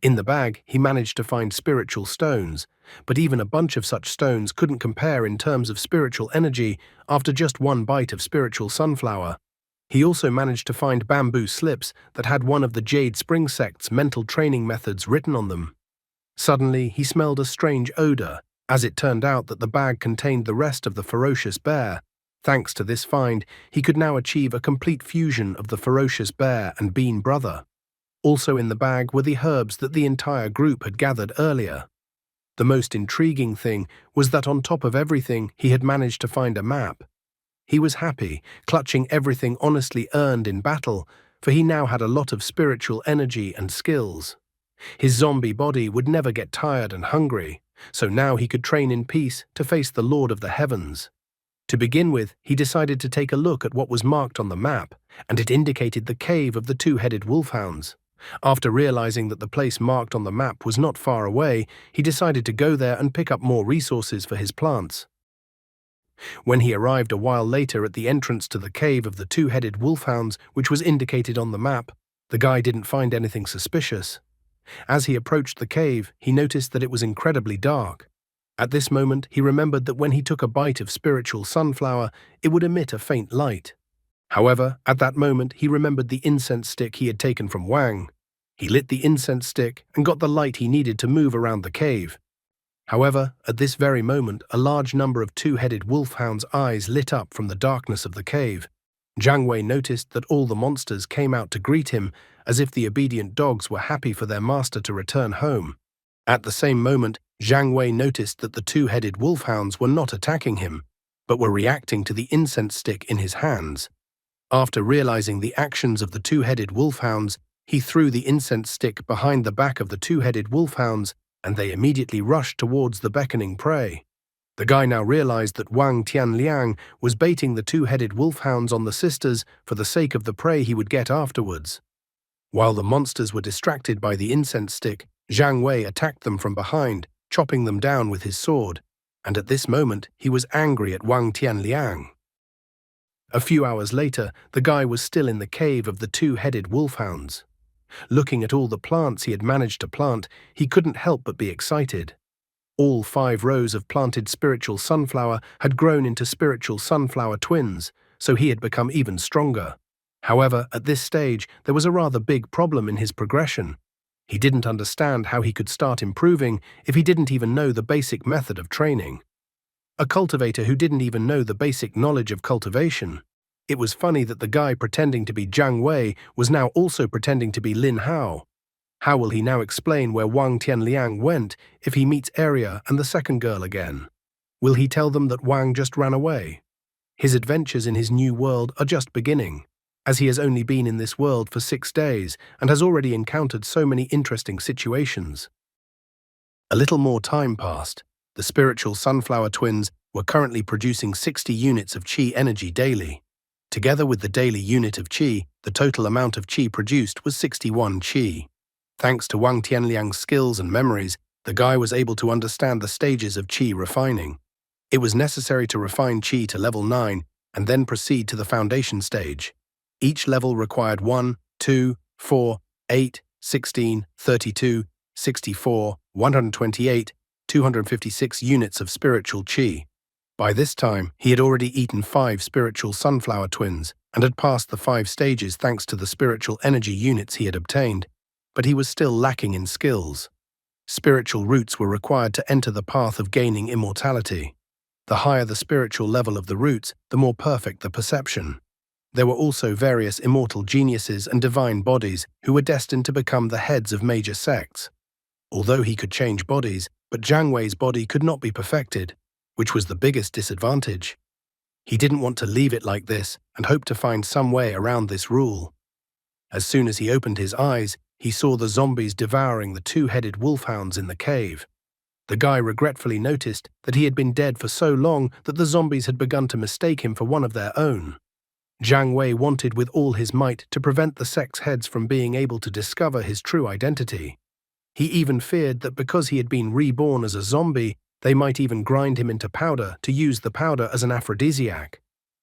In the bag, he managed to find spiritual stones, but even a bunch of such stones couldn't compare in terms of spiritual energy after just one bite of spiritual sunflower. He also managed to find bamboo slips that had one of the Jade Spring sect's mental training methods written on them. Suddenly, he smelled a strange odor, as it turned out that the bag contained the rest of the ferocious bear. Thanks to this find, he could now achieve a complete fusion of the ferocious bear and Bean brother. Also in the bag were the herbs that the entire group had gathered earlier. The most intriguing thing was that on top of everything, he had managed to find a map. He was happy, clutching everything honestly earned in battle, for he now had a lot of spiritual energy and skills. His zombie body would never get tired and hungry, so now he could train in peace to face the Lord of the Heavens. To begin with, he decided to take a look at what was marked on the map, and it indicated the cave of the two-headed wolfhounds. After realizing that the place marked on the map was not far away, he decided to go there and pick up more resources for his plants. When he arrived a while later at the entrance to the cave of the two-headed wolfhounds, which was indicated on the map, the guy didn't find anything suspicious. As he approached the cave, he noticed that it was incredibly dark. At this moment, he remembered that when he took a bite of spiritual sunflower, it would emit a faint light. However, at that moment, he remembered the incense stick he had taken from Wang. He lit the incense stick and got the light he needed to move around the cave. However, at this very moment, a large number of two-headed wolfhounds' eyes lit up from the darkness of the cave. Jiang Wei noticed that all the monsters came out to greet him, as if the obedient dogs were happy for their master to return home. At the same moment, Jiang Wei noticed that the two-headed wolfhounds were not attacking him, but were reacting to the incense stick in his hands. After realizing the actions of the two-headed wolfhounds, he threw the incense stick behind the back of the two-headed wolfhounds, and they immediately rushed towards the beckoning prey. The guy now realized that Wang Tianliang was baiting the two-headed wolfhounds on the sisters for the sake of the prey he would get afterwards. While the monsters were distracted by the incense stick, Jiang Wei attacked them from behind, chopping them down with his sword, and at this moment he was angry at Wang Tianliang. A few hours later, the guy was still in the cave of the two-headed wolfhounds. Looking at all the plants he had managed to plant, he couldn't help but be excited. All 5 rows of planted spiritual sunflower had grown into spiritual sunflower twins, so he had become even stronger. However, at this stage, there was a rather big problem in his progression. He didn't understand how he could start improving if he didn't even know the basic method of training. A cultivator who didn't even know the basic knowledge of cultivation. It was funny that the guy pretending to be Jiang Wei was now also pretending to be Lin Hao. How will he now explain where Wang Tianliang went if he meets Arya and the second girl again? Will he tell them that Wang just ran away? His adventures in his new world are just beginning, as he has only been in this world for 6 days and has already encountered so many interesting situations. A little more time passed. The spiritual sunflower twins were currently producing 60 units of qi energy daily. Together with the daily unit of qi, the total amount of qi produced was 61 qi. Thanks to Wang Tianliang's skills and memories, the guy was able to understand the stages of qi refining. It was necessary to refine qi to level 9 and then proceed to the foundation stage. Each level required 1, 2, 4, 8, 16, 32, 64, 128, 256 units of spiritual qi. By this time, he had already eaten 5 spiritual sunflower twins and had passed the 5 stages thanks to the spiritual energy units he had obtained, but he was still lacking in skills. Spiritual roots were required to enter the path of gaining immortality. The higher the spiritual level of the roots, the more perfect the perception. There were also various immortal geniuses and divine bodies who were destined to become the heads of major sects. Although he could change bodies, but Jiang Wei's body could not be perfected, which was the biggest disadvantage. He didn't want to leave it like this and hoped to find some way around this rule. As soon as he opened his eyes, he saw the zombies devouring the 2-headed wolfhounds in the cave. The guy regretfully noticed that he had been dead for so long that the zombies had begun to mistake him for one of their own. Jiang Wei wanted with all his might to prevent the sect's heads from being able to discover his true identity. He even feared that because he had been reborn as a zombie, they might even grind him into powder to use the powder as an aphrodisiac.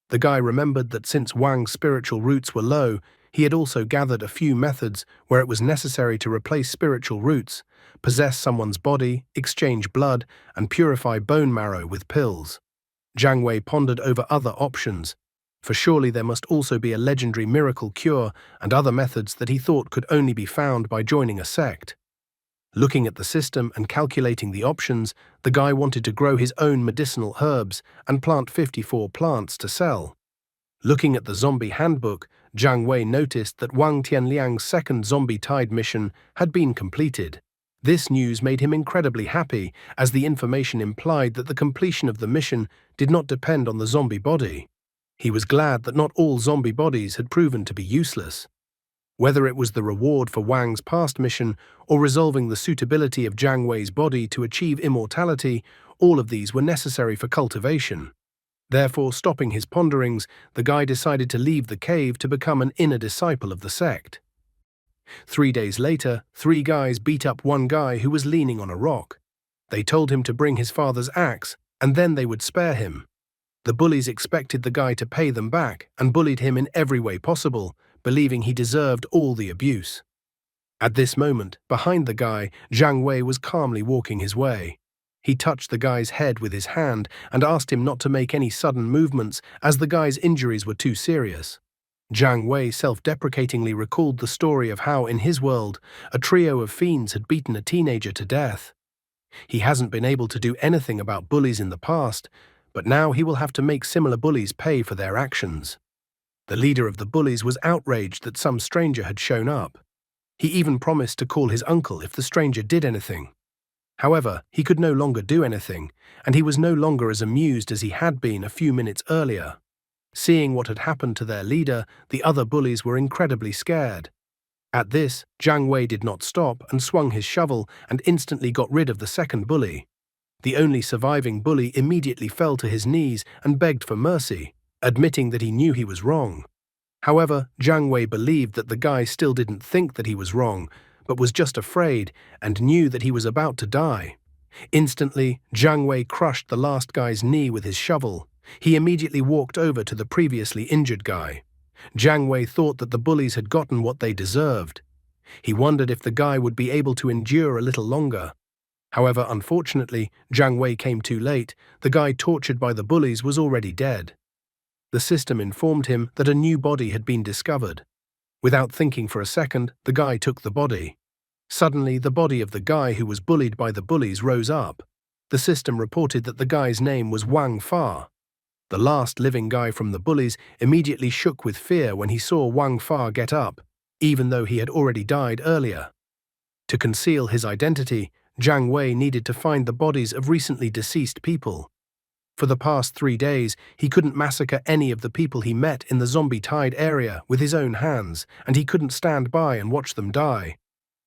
The guy remembered that since Wang's spiritual roots were low, he had also gathered a few methods where it was necessary to replace spiritual roots, possess someone's body, exchange blood, and purify bone marrow with pills. Jiang Wei pondered over other options, for surely there must also be a legendary miracle cure and other methods that he thought could only be found by joining a sect. Looking at the system and calculating the options, the guy wanted to grow his own medicinal herbs and plant 54 plants to sell. Looking at the zombie handbook, Jiang Wei noticed that Wang Tianliang's second zombie tide mission had been completed. This news made him incredibly happy, as the information implied that the completion of the mission did not depend on the zombie body. He was glad that not all zombie bodies had proven to be useless. Whether it was the reward for Wang's past mission or resolving the suitability of Jiang Wei's body to achieve immortality, all of these were necessary for cultivation. Therefore, stopping his ponderings, the guy decided to leave the cave to become an inner disciple of the sect. 3 days later, 3 guys beat up one guy who was leaning on a rock. They told him to bring his father's axe, and then they would spare him. The bullies expected the guy to pay them back and bullied him in every way possible, believing he deserved all the abuse. At this moment, behind the guy, Jiang Wei was calmly walking his way. He touched the guy's head with his hand and asked him not to make any sudden movements as the guy's injuries were too serious. Jiang Wei self-deprecatingly recalled the story of how, in his world, a trio of fiends had beaten a teenager to death. He hasn't been able to do anything about bullies in the past, but now he will have to make similar bullies pay for their actions. The leader of the bullies was outraged that some stranger had shown up. He even promised to call his uncle if the stranger did anything. However, he could no longer do anything, and he was no longer as amused as he had been a few minutes earlier. Seeing what had happened to their leader, the other bullies were incredibly scared. At this, Jiang Wei did not stop and swung his shovel and instantly got rid of the second bully. The only surviving bully immediately fell to his knees and begged for mercy, admitting that he knew he was wrong. However, Jiang Wei believed that the guy still didn't think that he was wrong, but was just afraid and knew that he was about to die. Instantly, Jiang Wei crushed the last guy's knee with his shovel. He immediately walked over to the previously injured guy. Jiang Wei thought that the bullies had gotten what they deserved. He wondered if the guy would be able to endure a little longer. However, unfortunately, Jiang Wei came too late. The guy tortured by the bullies was already dead. The system informed him that a new body had been discovered. Without thinking for a second, the guy took the body. Suddenly, the body of the guy who was bullied by the bullies rose up. The system reported that the guy's name was Wang Fa. The last living guy from the bullies immediately shook with fear when he saw Wang Fa get up, even though he had already died earlier. To conceal his identity, Jiang Wei needed to find the bodies of recently deceased people. For the past 3 days, he couldn't massacre any of the people he met in the zombie-tied area with his own hands, and he couldn't stand by and watch them die.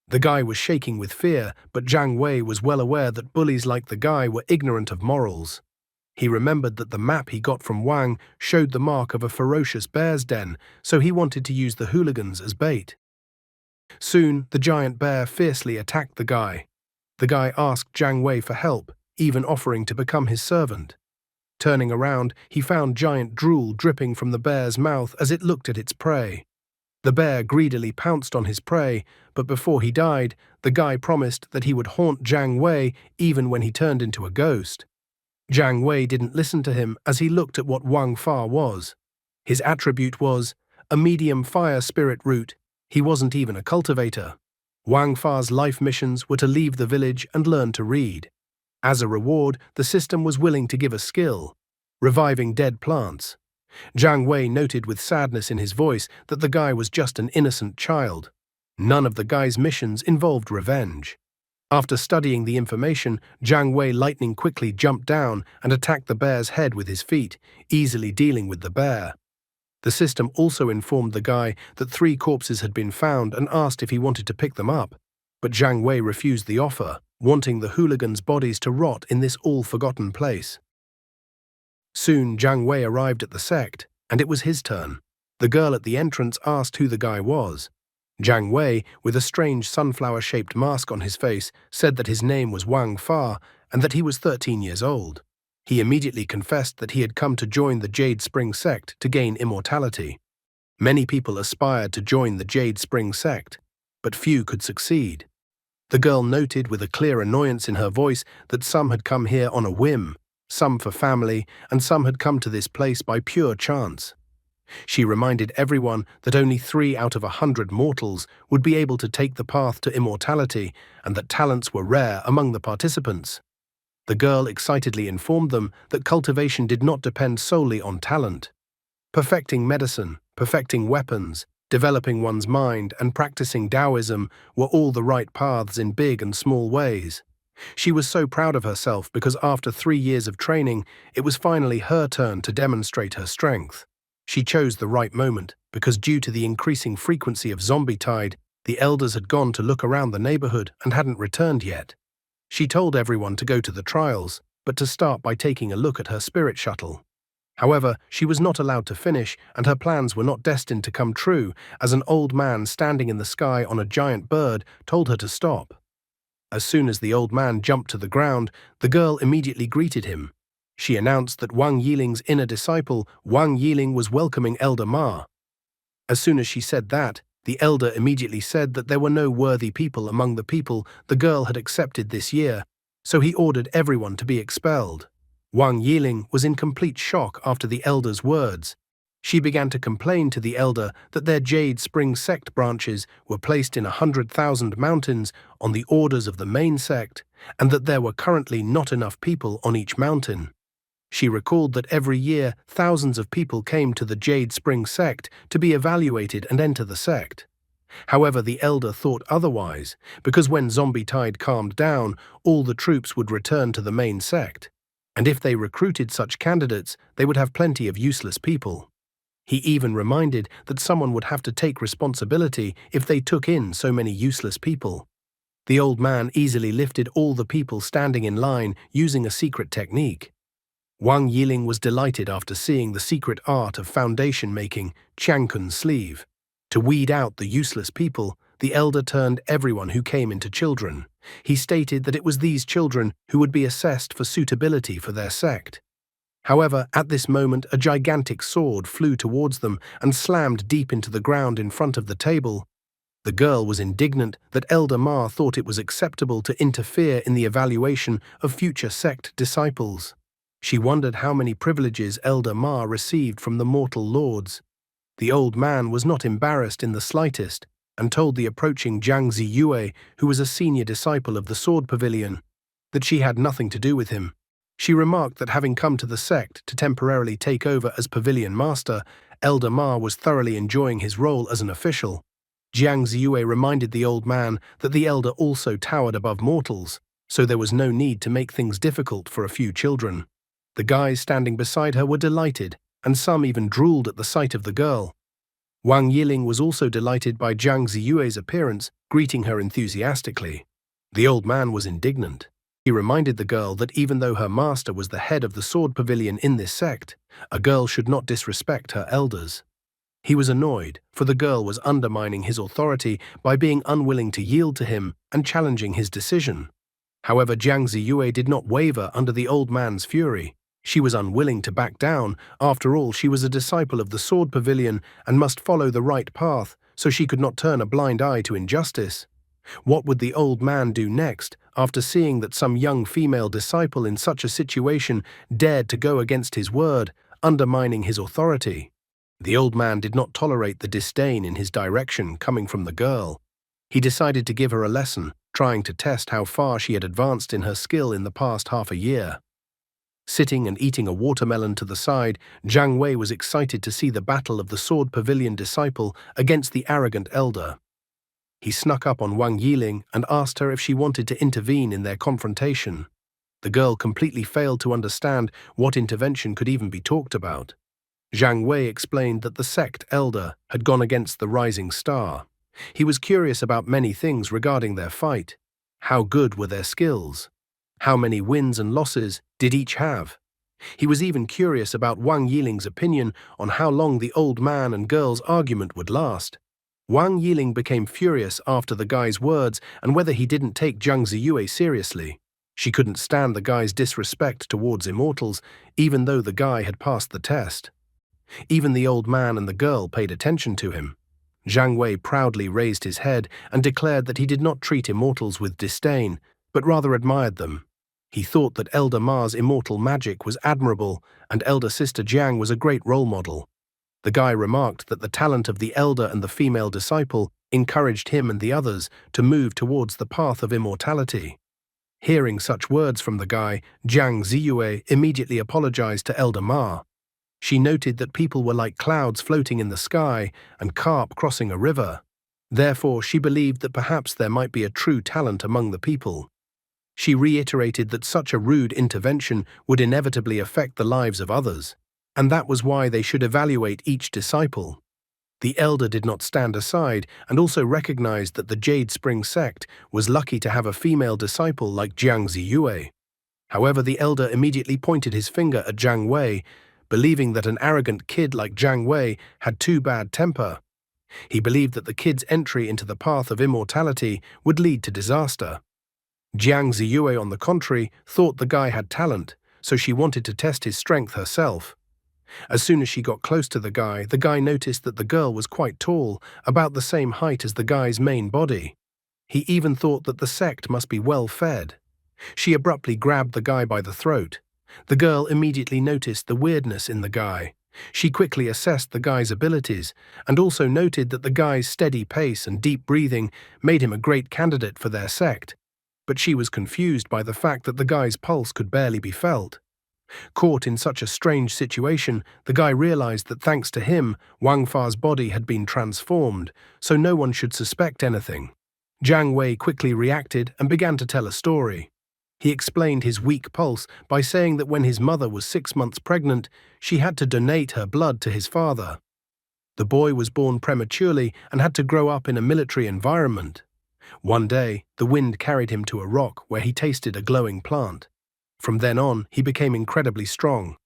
The guy was shaking with fear, but Jiang Wei was well aware that bullies like the guy were ignorant of morals. He remembered that the map he got from Wang showed the mark of a ferocious bear's den, so he wanted to use the hooligans as bait. Soon, the giant bear fiercely attacked the guy. The guy asked Jiang Wei for help, even offering to become his servant. Turning around, he found giant drool dripping from the bear's mouth as it looked at its prey. The bear greedily pounced on his prey, but before he died, the guy promised that he would haunt Jiang Wei even when he turned into a ghost. Jiang Wei didn't listen to him as he looked at what Wang Fa was. His attribute was a medium fire spirit root. He wasn't even a cultivator. Wang Fa's life missions were to leave the village and learn to read. As a reward, the system was willing to give a skill: reviving dead plants. Jiang Wei noted with sadness in his voice that the guy was just an innocent child. None of the guy's missions involved revenge. After studying the information, Jiang Wei lightning quickly jumped down and attacked the bear's head with his feet, easily dealing with the bear. The system also informed the guy that 3 corpses had been found and asked if he wanted to pick them up, but Jiang Wei refused the offer, wanting the hooligans' bodies to rot in this all-forgotten place. Soon Jiang Wei arrived at the sect, and it was his turn. The girl at the entrance asked who the guy was. Jiang Wei, with a strange sunflower-shaped mask on his face, said that his name was Wang Fa and that he was 13 years old. He immediately confessed that he had come to join the Jade Spring sect to gain immortality. Many people aspired to join the Jade Spring sect, but few could succeed. The girl noted with a clear annoyance in her voice that some had come here on a whim, some for family, and some had come to this place by pure chance. She reminded everyone that only 3 out of 100 mortals would be able to take the path to immortality and that talents were rare among the participants. The girl excitedly informed them that cultivation did not depend solely on talent. Perfecting medicine, perfecting weapons, developing one's mind, and practicing Taoism were all the right paths in big and small ways. She was so proud of herself because after 3 years of training, it was finally her turn to demonstrate her strength. She chose the right moment because due to the increasing frequency of zombie tide, the elders had gone to look around the neighborhood and hadn't returned yet. She told everyone to go to the trials, but to start by taking a look at her spirit shuttle. However, she was not allowed to finish, and her plans were not destined to come true, as an old man standing in the sky on a giant bird told her to stop. As soon as the old man jumped to the ground, the girl immediately greeted him. She announced that Wang Yiling's inner disciple, Wang Yiling, was welcoming Elder Ma. As soon as she said that, the elder immediately said that there were no worthy people among the people the girl had accepted this year, so he ordered everyone to be expelled. Wang Yiling was in complete shock after the elder's words. She began to complain to the elder that their Jade Spring sect branches were placed in 100,000 mountains on the orders of the main sect, and that there were currently not enough people on each mountain. She recalled that every year thousands of people came to the Jade Spring sect to be evaluated and enter the sect. However, the elder thought otherwise, because when zombie tide calmed down, all the troops would return to the main sect, and if they recruited such candidates, they would have plenty of useless people. He even reminded that someone would have to take responsibility if they took in so many useless people. The old man easily lifted all the people standing in line using a secret technique. Wang Yiling was delighted after seeing the secret art of foundation making, Chiangkun sleeve. To weed out the useless people, the elder turned everyone who came into children. He stated that it was these children who would be assessed for suitability for their sect. However, at this moment, a gigantic sword flew towards them and slammed deep into the ground in front of the table. The girl was indignant that Elder Ma thought it was acceptable to interfere in the evaluation of future sect disciples. She wondered how many privileges Elder Ma received from the mortal lords. The old man was not embarrassed in the slightest and told the approaching Jiang Ziyue, who was a senior disciple of the Sword Pavilion, that she had nothing to do with him. She remarked that having come to the sect to temporarily take over as pavilion master, Elder Ma was thoroughly enjoying his role as an official. Jiang Ziyue reminded the old man that the elder also towered above mortals, so there was no need to make things difficult for a few children. The guys standing beside her were delighted, and some even drooled at the sight of the girl. Wang Yiling was also delighted by Jiang Ziyue's appearance, greeting her enthusiastically. The old man was indignant. He reminded the girl that even though her master was the head of the sword pavilion in this sect, a girl should not disrespect her elders. He was annoyed, for the girl was undermining his authority by being unwilling to yield to him and challenging his decision. However, Jiang Ziyue did not waver under the old man's fury. She was unwilling to back down. After all, she was a disciple of the sword pavilion and must follow the right path, so she could not turn a blind eye to injustice. What would the old man do next, after seeing that some young female disciple in such a situation dared to go against his word, undermining his authority? The old man did not tolerate the disdain in his direction coming from the girl. He decided to give her a lesson, trying to test how far she had advanced in her skill in the past half a year. Sitting and eating a watermelon to the side, Jiang Wei was excited to see the battle of the sword pavilion disciple against the arrogant elder. He snuck up on Wang Yiling and asked her if she wanted to intervene in their confrontation. The girl completely failed to understand what intervention could even be talked about. Jiang Wei explained that the sect elder had gone against the rising star. He was curious about many things regarding their fight. How good were their skills? How many wins and losses did each have? He was even curious about Wang Yiling's opinion on how long the old man and girl's argument would last. Wang Yiling became furious after the guy's words and whether he didn't take Jiang Ziyue seriously. She couldn't stand the guy's disrespect towards immortals, even though the guy had passed the test. Even the old man and the girl paid attention to him. Jiang Wei proudly raised his head and declared that he did not treat immortals with disdain, but rather admired them. He thought that Elder Ma's immortal magic was admirable and elder sister Jiang was a great role model. The guy remarked that the talent of the elder and the female disciple encouraged him and the others to move towards the path of immortality. Hearing such words from the guy, Jiang Ziyue immediately apologized to Elder Ma. She noted that people were like clouds floating in the sky and carp crossing a river. Therefore, she believed that perhaps there might be a true talent among the people. She reiterated that such a rude intervention would inevitably affect the lives of others, and that was why they should evaluate each disciple. The elder did not stand aside and also recognized that the Jade Spring sect was lucky to have a female disciple like Jiang Ziyue. However, the elder immediately pointed his finger at Jiang Wei, believing that an arrogant kid like Jiang Wei had too bad temper. He believed that the kid's entry into the path of immortality would lead to disaster. Jiang Ziyue, on the contrary, thought the guy had talent, so she wanted to test his strength herself. As soon as she got close to the guy noticed that the girl was quite tall, about the same height as the guy's main body. He even thought that the sect must be well fed. She abruptly grabbed the guy by the throat. The girl immediately noticed the weirdness in the guy. She quickly assessed the guy's abilities and also noted that the guy's steady pace and deep breathing made him a great candidate for their sect. But she was confused by the fact that the guy's pulse could barely be felt. Caught in such a strange situation, the guy realized that thanks to him, Wang Fa's body had been transformed, so no one should suspect anything. Jiang Wei quickly reacted and began to tell a story. He explained his weak pulse by saying that when his mother was 6 months pregnant, she had to donate her blood to his father. The boy was born prematurely and had to grow up in a military environment. One day, the wind carried him to a rock where he tasted a glowing plant. From then on, he became incredibly strong.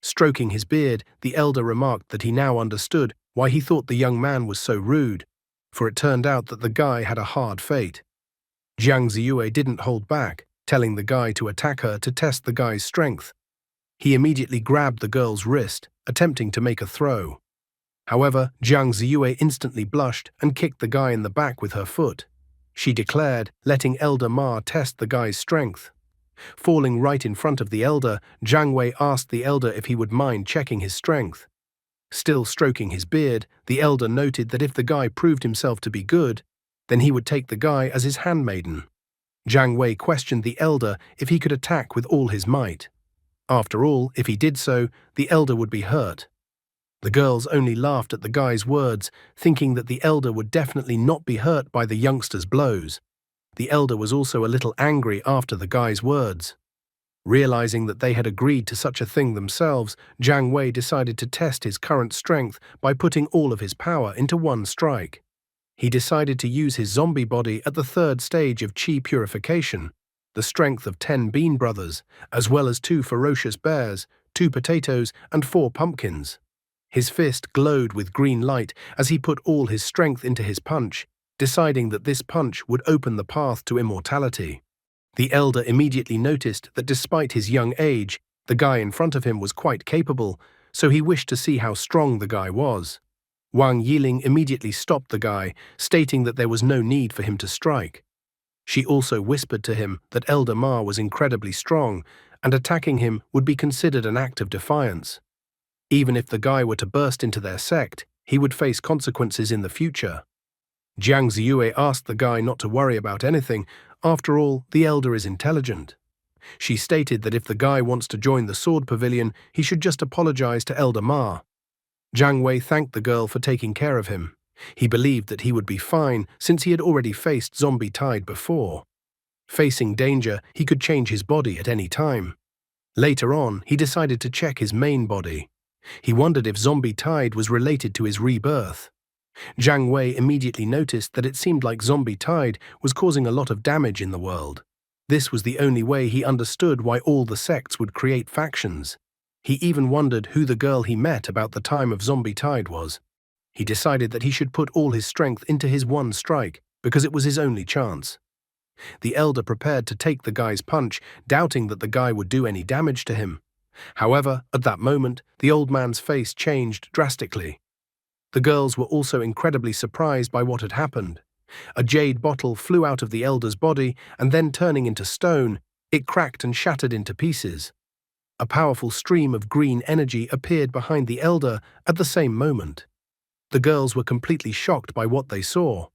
Stroking his beard, the elder remarked that he now understood why he thought the young man was so rude, for it turned out that the guy had a hard fate. Jiang Ziyue didn't hold back, telling the guy to attack her to test the guy's strength. He immediately grabbed the girl's wrist, attempting to make a throw. However, Jiang Ziyue instantly blushed and kicked the guy in the back with her foot. She declared, letting Elder Ma test the guy's strength. Falling right in front of the elder, Jiang Wei asked the elder if he would mind checking his strength. Still stroking his beard, the elder noted that if the guy proved himself to be good, then he would take the guy as his handmaiden. Jiang Wei questioned the elder if he could attack with all his might. After all, if he did so, the elder would be hurt. The girls only laughed at the guy's words, thinking that the elder would definitely not be hurt by the youngster's blows. The elder was also a little angry after the guy's words. Realizing that they had agreed to such a thing themselves, Jiang Wei decided to test his current strength by putting all of his power into one strike. He decided to use his zombie body at the third stage of Qi purification, the strength of 10 bean brothers, as well as 2 ferocious bears, 2 potatoes, and 4 pumpkins. His fist glowed with green light as he put all his strength into his punch, deciding that this punch would open the path to immortality. The elder immediately noticed that despite his young age, the guy in front of him was quite capable, so he wished to see how strong the guy was. Wang Yiling immediately stopped the guy, stating that there was no need for him to strike. She also whispered to him that Elder Ma was incredibly strong, and attacking him would be considered an act of defiance. Even if the guy were to burst into their sect, he would face consequences in the future. Jiang Ziyue asked the guy not to worry about anything. After all, the elder is intelligent. She stated that if the guy wants to join the sword pavilion, he should just apologize to Elder Ma. Jiang Wei thanked the girl for taking care of him. He believed that he would be fine since he had already faced Zombie Tide before. Facing danger, he could change his body at any time. Later on, he decided to check his main body. He wondered if Zombie Tide was related to his rebirth. Jiang Wei immediately noticed that it seemed like Zombie Tide was causing a lot of damage in the world. This was the only way he understood why all the sects would create factions. He even wondered who the girl he met about the time of Zombie Tide was. He decided that he should put all his strength into his one strike, because it was his only chance. The elder prepared to take the guy's punch, doubting that the guy would do any damage to him. However, at that moment, the old man's face changed drastically. The girls were also incredibly surprised by what had happened. A jade bottle flew out of the elder's body, and then turning into stone, it cracked and shattered into pieces. A powerful stream of green energy appeared behind the elder at the same moment. The girls were completely shocked by what they saw.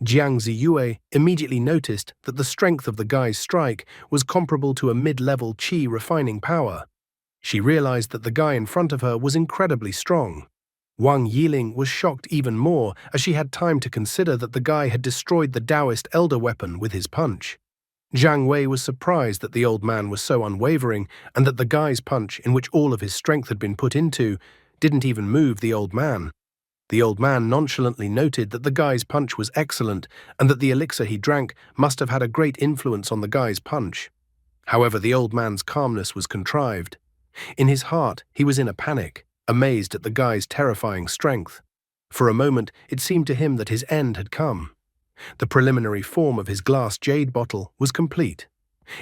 Jiang Ziyue immediately noticed that the strength of the guy's strike was comparable to a mid-level Qi refining power. She realized that the guy in front of her was incredibly strong. Wang Yiling was shocked even more as she had time to consider that the guy had destroyed the Taoist elder weapon with his punch. Jiang Wei was surprised that the old man was so unwavering and that the guy's punch, in which all of his strength had been put into, didn't even move the old man. The old man nonchalantly noted that the guy's punch was excellent and that the elixir he drank must have had a great influence on the guy's punch. However, the old man's calmness was contrived. In his heart, he was in a panic, amazed at the guy's terrifying strength. For a moment, it seemed to him that his end had come. The preliminary form of his glass jade bottle was complete.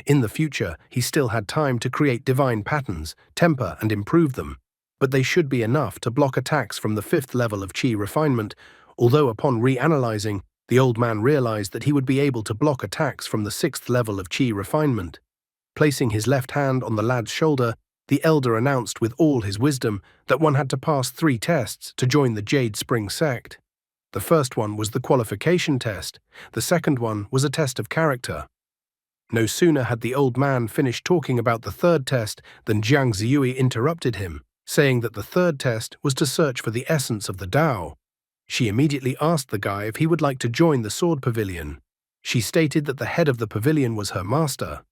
In the future, he still had time to create divine patterns, temper and improve them, but they should be enough to block attacks from the 5th level of Qi refinement, although upon reanalyzing, the old man realized that he would be able to block attacks from the 6th level of Qi refinement. Placing his left hand on the lad's shoulder, the elder announced with all his wisdom that one had to pass 3 tests to join the Jade Spring sect. The first one was the qualification test, the second one was a test of character. No sooner had the old man finished talking about the third test than Jiang Ziyue interrupted him, saying that the third test was to search for the essence of the Tao. She immediately asked the guy if he would like to join the sword pavilion. She stated that the head of the pavilion was her master.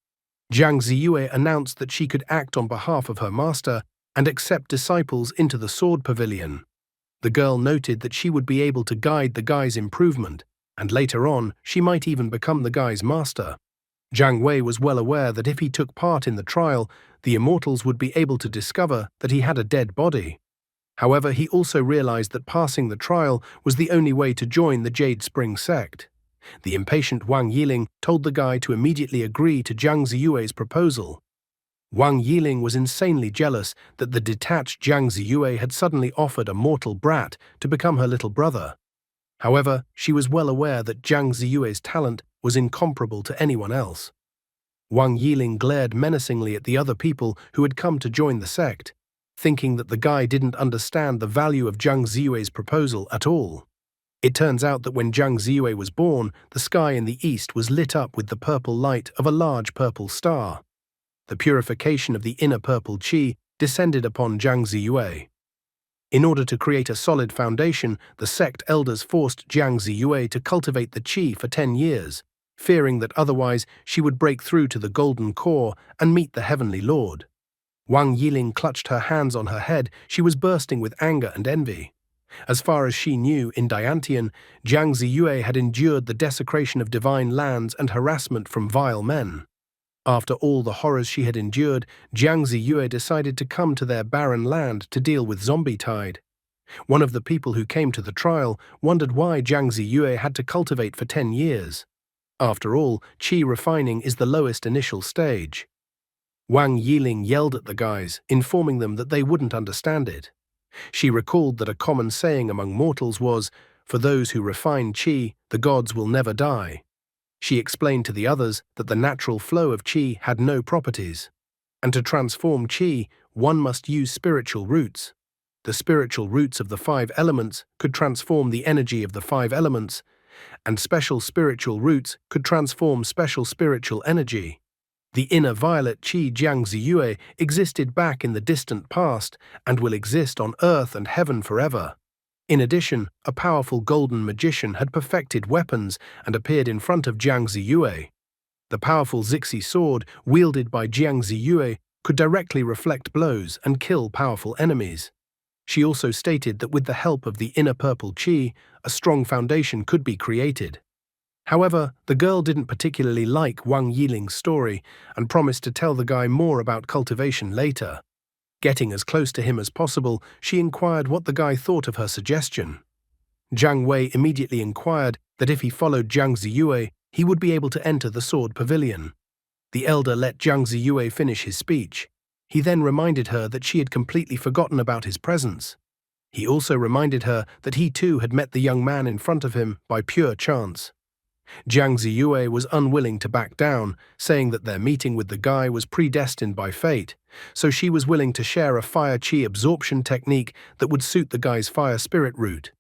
Jiang Ziyue announced that she could act on behalf of her master and accept disciples into the sword pavilion. The girl noted that she would be able to guide the guy's improvement, and later on, she might even become the guy's master. Jiang Wei was well aware that if he took part in the trial, the immortals would be able to discover that he had a dead body. However, he also realized that passing the trial was the only way to join the Jade Spring sect. The impatient Wang Yiling told the guy to immediately agree to Jiang Ziyue's proposal. Wang Yiling was insanely jealous that the detached Jiang Ziyue had suddenly offered a mortal brat to become her little brother. However, she was well aware that Jiang Ziyue's talent was incomparable to anyone else. Wang Yiling glared menacingly at the other people who had come to join the sect, thinking that the guy didn't understand the value of Jiang Ziyue's proposal at all. It turns out that when Jiang Ziyue was born, the sky in the east was lit up with the purple light of a large purple star. The purification of the inner purple Qi descended upon Jiang Ziyue. In order to create a solid foundation, the sect elders forced Jiang Ziyue to cultivate the qi for 10 years, fearing that otherwise she would break through to the golden core and meet the heavenly lord. Wang Yiling clutched her hands on her head. She was bursting with anger and envy. As far as she knew, in Diantian, Jiang Ziyue had endured the desecration of divine lands and harassment from vile men. After all the horrors she had endured, Jiang Ziyue decided to come to their barren land to deal with zombie tide. One of the people who came to the trial wondered why Jiang Ziyue had to cultivate for 10 years. After all, qi refining is the lowest initial stage. Wang Yiling yelled at the guys, informing them that they wouldn't understand it. She recalled that a common saying among mortals was, "For those who refine qi, the gods will never die." She explained to the others that the natural flow of qi had no properties. And to transform qi, one must use spiritual roots. The spiritual roots of the 5 elements could transform the energy of the 5 elements, and special spiritual roots could transform special spiritual energy. The inner violet qi Jiang Ziyue existed back in the distant past and will exist on earth and heaven forever. In addition, a powerful golden magician had perfected weapons and appeared in front of Jiang Ziyue. The powerful Zixi sword, wielded by Jiang Ziyue, could directly reflect blows and kill powerful enemies. She also stated that with the help of the inner purple qi, a strong foundation could be created. However, the girl didn't particularly like Wang Yiling's story and promised to tell the guy more about cultivation later. Getting as close to him as possible, she inquired what the guy thought of her suggestion. Jiang Wei immediately inquired that if he followed Jiang Ziyue, he would be able to enter the sword pavilion. The elder let Jiang Ziyue finish his speech. He then reminded her that she had completely forgotten about his presence. He also reminded her that he too had met the young man in front of him by pure chance. Jiang Ziyue was unwilling to back down, saying that their meeting with the guy was predestined by fate, so she was willing to share a fire qi absorption technique that would suit the guy's fire spirit root.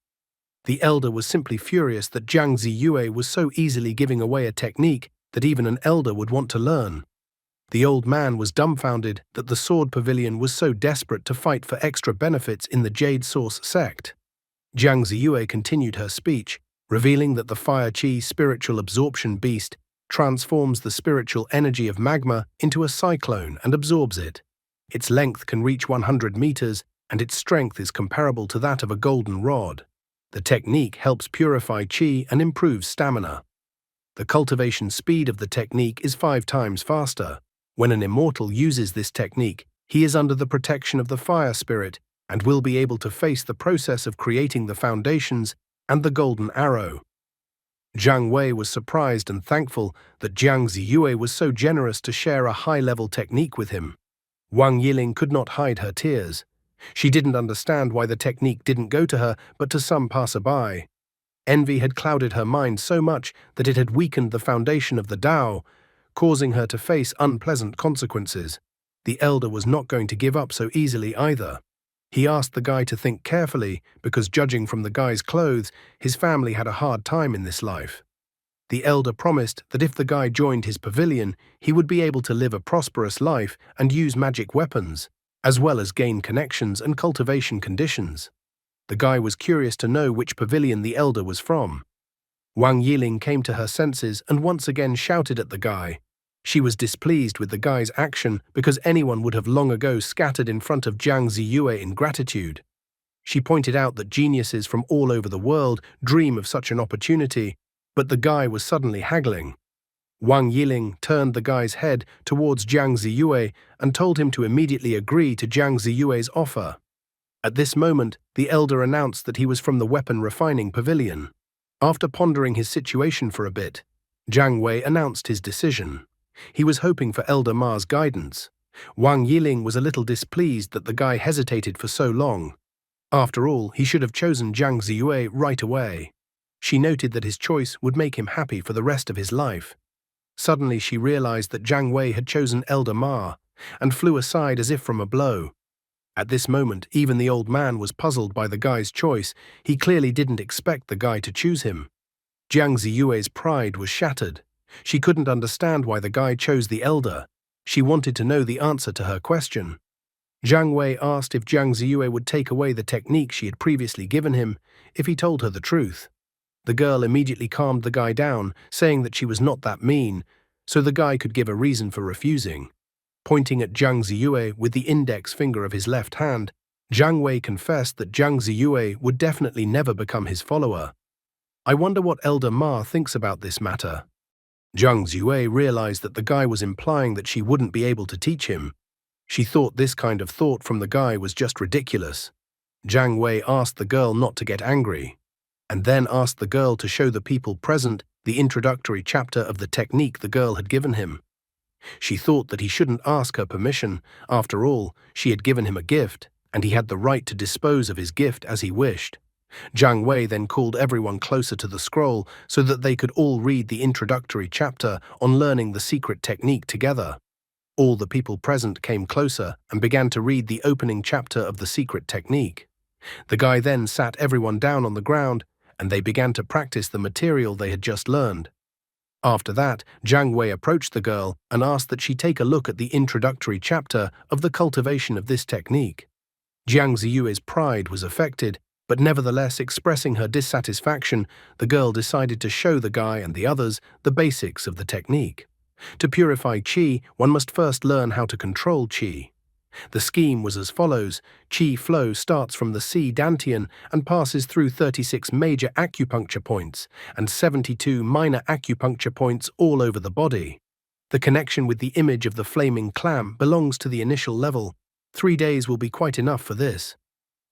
The elder was simply furious that Jiang Ziyue was so easily giving away a technique that even an elder would want to learn. The old man was dumbfounded that the sword pavilion was so desperate to fight for extra benefits in the Jade Source sect. Jiang Ziyue continued her speech, revealing that the fire qi spiritual absorption beast transforms the spiritual energy of magma into a cyclone and absorbs it. Its length can reach 100 meters, and its strength is comparable to that of a golden rod. The technique helps purify qi and improves stamina. The cultivation speed of the technique is 5 times faster. When an immortal uses this technique, he is under the protection of the fire spirit and will be able to face the process of creating the foundations and the golden arrow. Jiang Wei was surprised and thankful that Jiang Ziyue was so generous to share a high-level technique with him. Wang Yiling could not hide her tears. She didn't understand why the technique didn't go to her but to some passerby. Envy had clouded her mind so much that it had weakened the foundation of the Tao, causing her to face unpleasant consequences. The elder was not going to give up so easily either. He asked the guy to think carefully because, judging from the guy's clothes, his family had a hard time in this life. The elder promised that if the guy joined his pavilion, he would be able to live a prosperous life and use magic weapons, as well as gain connections and cultivation conditions. The guy was curious to know which pavilion the elder was from. Wang Yiling came to her senses and once again shouted at the guy. She was displeased with the guy's action because anyone would have long ago scattered in front of Jiang Ziyue in gratitude. She pointed out that geniuses from all over the world dream of such an opportunity, but the guy was suddenly haggling. Wang Yiling turned the guy's head towards Jiang Ziyue and told him to immediately agree to Jiang Ziyue's offer. At this moment, the elder announced that he was from the weapon refining pavilion. After pondering his situation for a bit, Jiang Wei announced his decision. He was hoping for Elder Ma's guidance. Wang Yiling was a little displeased that the guy hesitated for so long. After all, he should have chosen Jiang Ziyue right away. She noted that his choice would make him happy for the rest of his life. Suddenly she realized that Jiang Wei had chosen Elder Ma, and flew aside as if from a blow. At this moment, even the old man was puzzled by the guy's choice. He clearly didn't expect the guy to choose him. Jiang Ziyue's pride was shattered. She couldn't understand why the guy chose the elder. She wanted to know the answer to her question. Jiang Wei asked if Jiang Ziyue would take away the technique she had previously given him if he told her the truth. The girl immediately calmed the guy down, saying that she was not that mean, so the guy could give a reason for refusing. Pointing at Jiang Ziyue with the index finger of his left hand, Jiang Wei confessed that Jiang Ziyue would definitely never become his follower. I wonder what Elder Ma thinks about this matter. Jiang Ziyue realized that the guy was implying that she wouldn't be able to teach him. She thought this kind of thought from the guy was just ridiculous. Jiang Wei asked the girl not to get angry, and then asked the girl to show the people present the introductory chapter of the technique the girl had given him. She thought that he shouldn't ask her permission. After all, she had given him a gift, and he had the right to dispose of his gift as he wished. Jiang Wei then called everyone closer to the scroll so that they could all read the introductory chapter on learning the secret technique together. All the people present came closer and began to read the opening chapter of the secret technique. The guy then sat everyone down on the ground, and they began to practice the material they had just learned. After that, Jiang Wei approached the girl and asked that she take a look at the introductory chapter of the cultivation of this technique. Jiang Ziyue's pride was affected, but nevertheless expressing her dissatisfaction, the girl decided to show the guy and the others the basics of the technique. To purify qi, one must first learn how to control qi. The scheme was as follows. Qi flow starts from the C dantian and passes through 36 major acupuncture points and 72 minor acupuncture points all over the body. The connection with the image of the flaming clam belongs to the initial level. 3 days will be quite enough for this.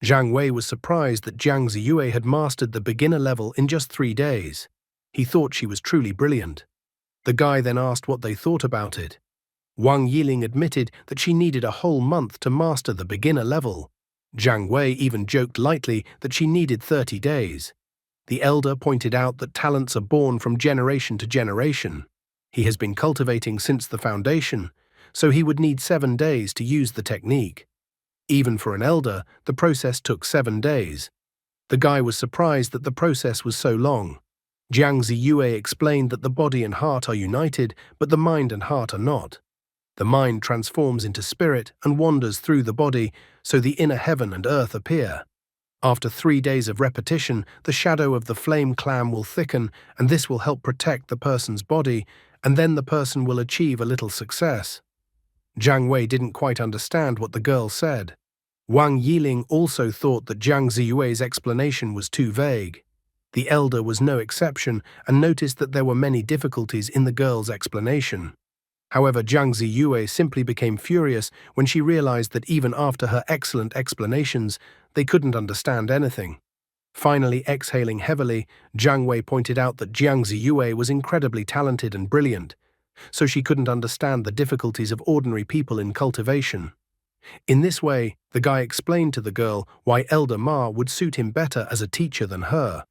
Jiang Wei was surprised that Jiang Ziyue had mastered the beginner level in just 3 days. He thought she was truly brilliant. The guy then asked what they thought about it. Wang Yiling admitted that she needed a whole month to master the beginner level. Jiang Wei even joked lightly that she needed 30 days. The elder pointed out that talents are born from generation to generation. He has been cultivating since the foundation, so he would need 7 days to use the technique. Even for an elder, the process took 7 days. The guy was surprised that the process was so long. Jiang Ziyue explained that the body and heart are united, but the mind and heart are not. The mind transforms into spirit and wanders through the body, so the inner heaven and earth appear. After 3 days of repetition, the shadow of the flame clam will thicken, and this will help protect the person's body, and then the person will achieve a little success. Jiang Wei didn't quite understand what the girl said. Wang Yiling also thought that Jiang Ziyue's explanation was too vague. The elder was no exception and noticed that there were many difficulties in the girl's explanation. However, Jiang Ziyue simply became furious when she realized that even after her excellent explanations, they couldn't understand anything. Finally, exhaling heavily, Jiang Wei pointed out that Jiang Ziyue was incredibly talented and brilliant, so she couldn't understand the difficulties of ordinary people in cultivation. In this way, the guy explained to the girl why Elder Ma would suit him better as a teacher than her.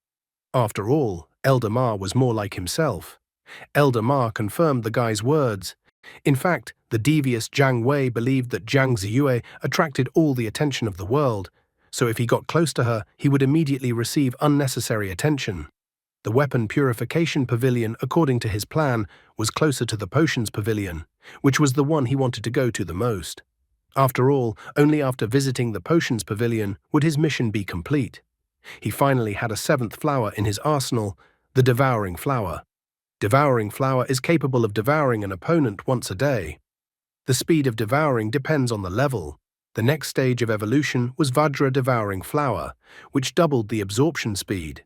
After all, Elder Ma was more like himself. Elder Ma confirmed the guy's words. In fact, the devious Jiang Wei believed that Jiang Ziyue attracted all the attention of the world, so if he got close to her, he would immediately receive unnecessary attention. The weapon purification pavilion, according to his plan, was closer to the potions pavilion, which was the one he wanted to go to the most. After all, only after visiting the potions pavilion would his mission be complete. He finally had a 7th flower in his arsenal, the devouring flower. Devouring flower is capable of devouring an opponent once a day. The speed of devouring depends on the level. The next stage of evolution was Vajra devouring flower, which doubled the absorption speed.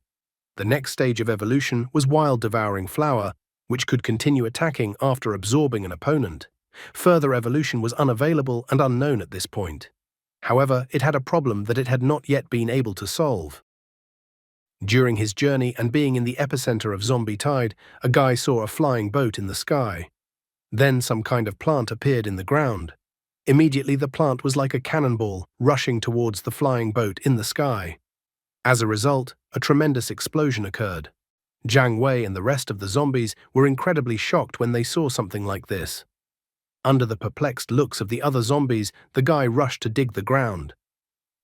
The next stage of evolution was wild devouring flower, which could continue attacking after absorbing an opponent. Further evolution was unavailable and unknown at this point. However, it had a problem that it had not yet been able to solve. During his journey and being in the epicenter of zombie tide, a guy saw a flying boat in the sky. Then some kind of plant appeared in the ground. Immediately the plant was like a cannonball rushing towards the flying boat in the sky. As a result, a tremendous explosion occurred. Jiang Wei and the rest of the zombies were incredibly shocked when they saw something like this. Under the perplexed looks of the other zombies, the guy rushed to dig the ground.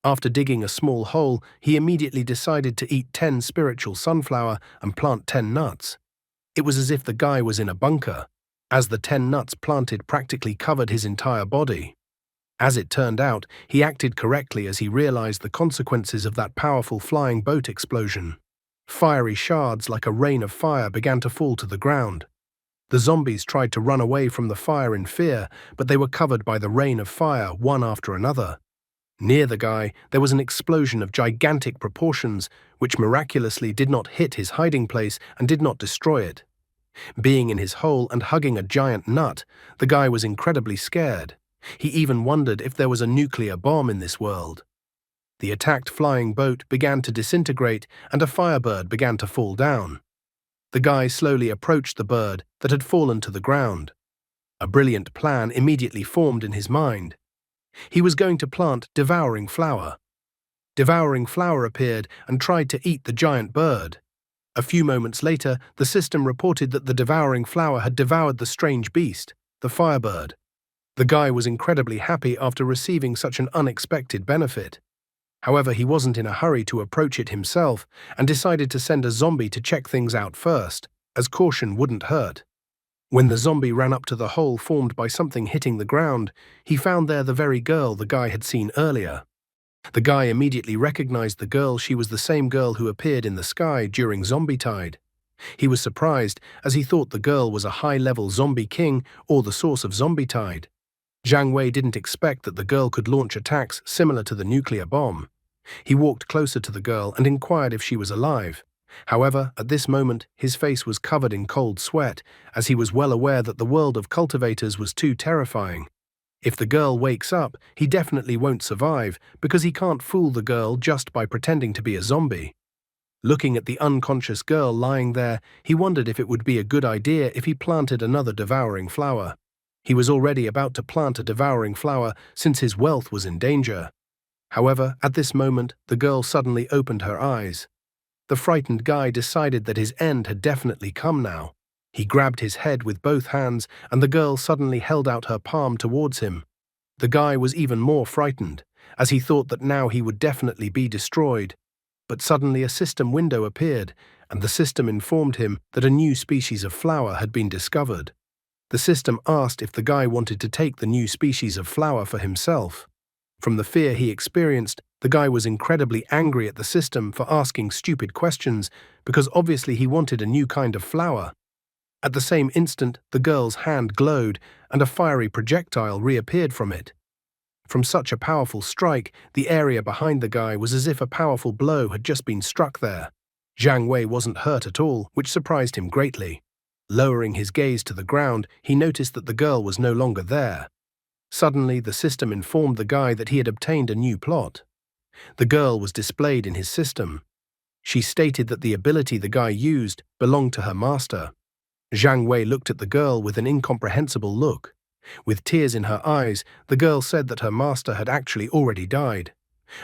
After digging a small hole, he immediately decided to eat 10 spiritual sunflower and plant 10 nuts. It was as if the guy was in a bunker, as the 10 nuts planted practically covered his entire body. As it turned out, he acted correctly as he realized the consequences of that powerful flying boat explosion. Fiery shards like a rain of fire began to fall to the ground. The zombies tried to run away from the fire in fear, but they were covered by the rain of fire one after another. Near the guy, there was an explosion of gigantic proportions, which miraculously did not hit his hiding place and did not destroy it. Being in his hole and hugging a giant nut, the guy was incredibly scared. He even wondered if there was a nuclear bomb in this world. The attacked flying boat began to disintegrate and a firebird began to fall down. The guy slowly approached the bird that had fallen to the ground. A brilliant plan immediately formed in his mind. He was going to plant Devouring Flower. Devouring Flower appeared and tried to eat the giant bird. A few moments later, the system reported that the Devouring Flower had devoured the strange beast, the firebird. The guy was incredibly happy after receiving such an unexpected benefit. However, he wasn't in a hurry to approach it himself and decided to send a zombie to check things out first, as caution wouldn't hurt. When the zombie ran up to the hole formed by something hitting the ground, he found there the very girl the guy had seen earlier. The guy immediately recognized the girl. She was the same girl who appeared in the sky during zombie tide. He was surprised as he thought the girl was a high-level zombie king or the source of zombie tide. Jiang Wei didn't expect that the girl could launch attacks similar to the nuclear bomb. He walked closer to the girl and inquired if she was alive. However, at this moment, his face was covered in cold sweat, as he was well aware that the world of cultivators was too terrifying. If the girl wakes up, he definitely won't survive, because he can't fool the girl just by pretending to be a zombie. Looking at the unconscious girl lying there, he wondered if it would be a good idea if he planted another devouring flower. He was already about to plant a devouring flower since his wealth was in danger. However, at this moment, the girl suddenly opened her eyes. The frightened guy decided that his end had definitely come now. He grabbed his head with both hands, and the girl suddenly held out her palm towards him. The guy was even more frightened, as he thought that now he would definitely be destroyed. But suddenly a system window appeared, and the system informed him that a new species of flower had been discovered. The system asked if the guy wanted to take the new species of flower for himself. From the fear he experienced, the guy was incredibly angry at the system for asking stupid questions, because obviously he wanted a new kind of flower. At the same instant, the girl's hand glowed, and a fiery projectile reappeared from it. From such a powerful strike, the area behind the guy was as if a powerful blow had just been struck there. Jiang Wei wasn't hurt at all, which surprised him greatly. Lowering his gaze to the ground, he noticed that the girl was no longer there. Suddenly, the system informed the guy that he had obtained a new plot. The girl was displayed in his system. She stated that the ability the guy used belonged to her master. Jiang Wei looked at the girl with an incomprehensible look. With tears in her eyes, the girl said that her master had actually already died.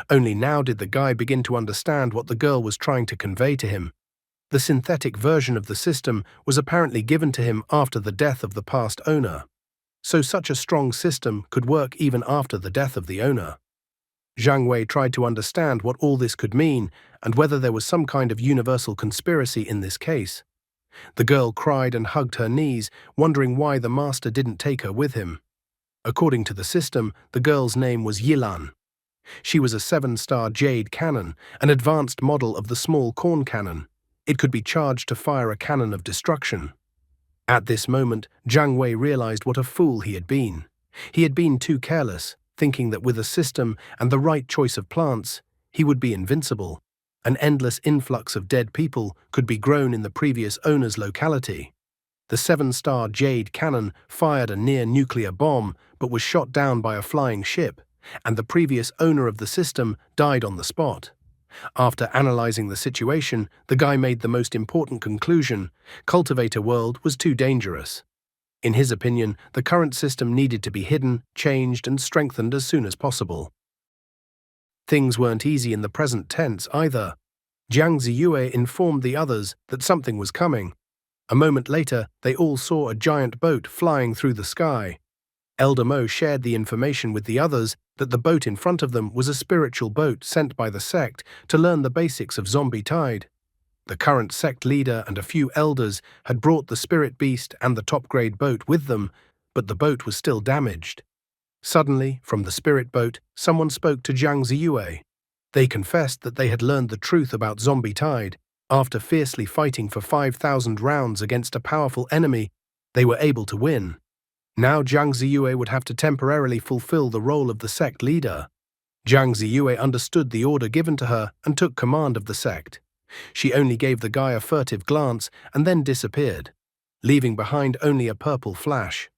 Only now did the guy begin to understand what the girl was trying to convey to him. The synthetic version of the system was apparently given to him after the death of the past owner. So such a strong system could work even after the death of the owner. Jiang Wei tried to understand what all this could mean and whether there was some kind of universal conspiracy in this case. The girl cried and hugged her knees, wondering why the master didn't take her with him. According to the system, the girl's name was Yilan. She was a 7-star jade cannon, an advanced model of the small corn cannon. It could be charged to fire a cannon of destruction. At this moment, Jiang Wei realized what a fool he had been. He had been too careless, thinking that with a system and the right choice of plants, he would be invincible. An endless influx of dead people could be grown in the previous owner's locality. The 7-star jade cannon fired a near-nuclear bomb but was shot down by a flying ship, and the previous owner of the system died on the spot. After analyzing the situation, the guy made the most important conclusion: Cultivator World was too dangerous. In his opinion, the current system needed to be hidden, changed, and strengthened as soon as possible. Things weren't easy in the present tense either. Jiang Ziyue informed the others that something was coming. A moment later, they all saw a giant boat flying through the sky. Elder Mo shared the information with the others that the boat in front of them was a spiritual boat sent by the sect to learn the basics of zombie tide. The current sect leader and a few elders had brought the spirit beast and the top-grade boat with them, but the boat was still damaged. Suddenly, from the spirit boat, someone spoke to Jiang Ziyue. They confessed that they had learned the truth about Zombie Tide. After fiercely fighting for 5,000 rounds against a powerful enemy, they were able to win. Now Jiang Ziyue would have to temporarily fulfill the role of the sect leader. Jiang Ziyue understood the order given to her and took command of the sect. She only gave the guy a furtive glance and then disappeared, leaving behind only a purple flash.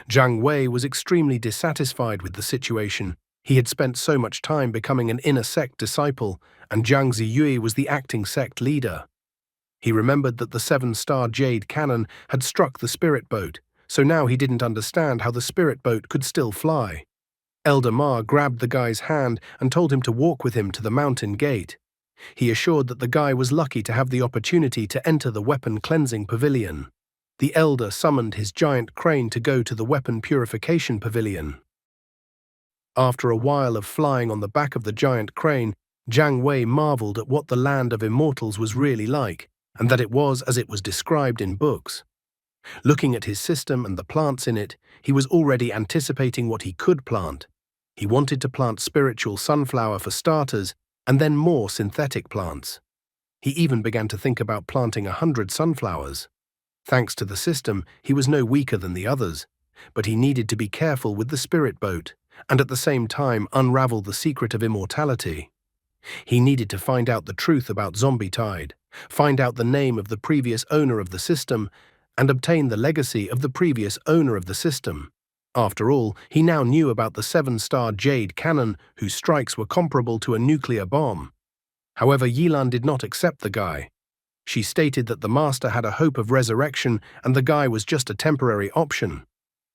Jiang Wei was extremely dissatisfied with the situation. He had spent so much time becoming an inner sect disciple, and Jiang Ziyue was the acting sect leader. He remembered that the 7-star jade cannon had struck the spirit boat, so now he didn't understand how the spirit boat could still fly. Elder Ma grabbed the guy's hand and told him to walk with him to the mountain gate. He assured that the guy was lucky to have the opportunity to enter the weapon cleansing pavilion. The elder summoned his giant crane to go to the weapon purification pavilion. After a while of flying on the back of the giant crane, Jiang Wei marveled at what the land of immortals was really like, and that it was as it was described in books. Looking at his system and the plants in it, he was already anticipating what he could plant. He wanted to plant spiritual sunflower for starters, and then more synthetic plants. He even began to think about planting 100 sunflowers. Thanks to the system, he was no weaker than the others, but he needed to be careful with the spirit boat, and at the same time unravel the secret of immortality. He needed to find out the truth about Zombie Tide, find out the name of the previous owner of the system, and obtain the legacy of the previous owner of the system. After all, he now knew about the 7-star jade cannon whose strikes were comparable to a nuclear bomb. However, Yilan did not accept the guy. She stated that the master had a hope of resurrection and the guy was just a temporary option.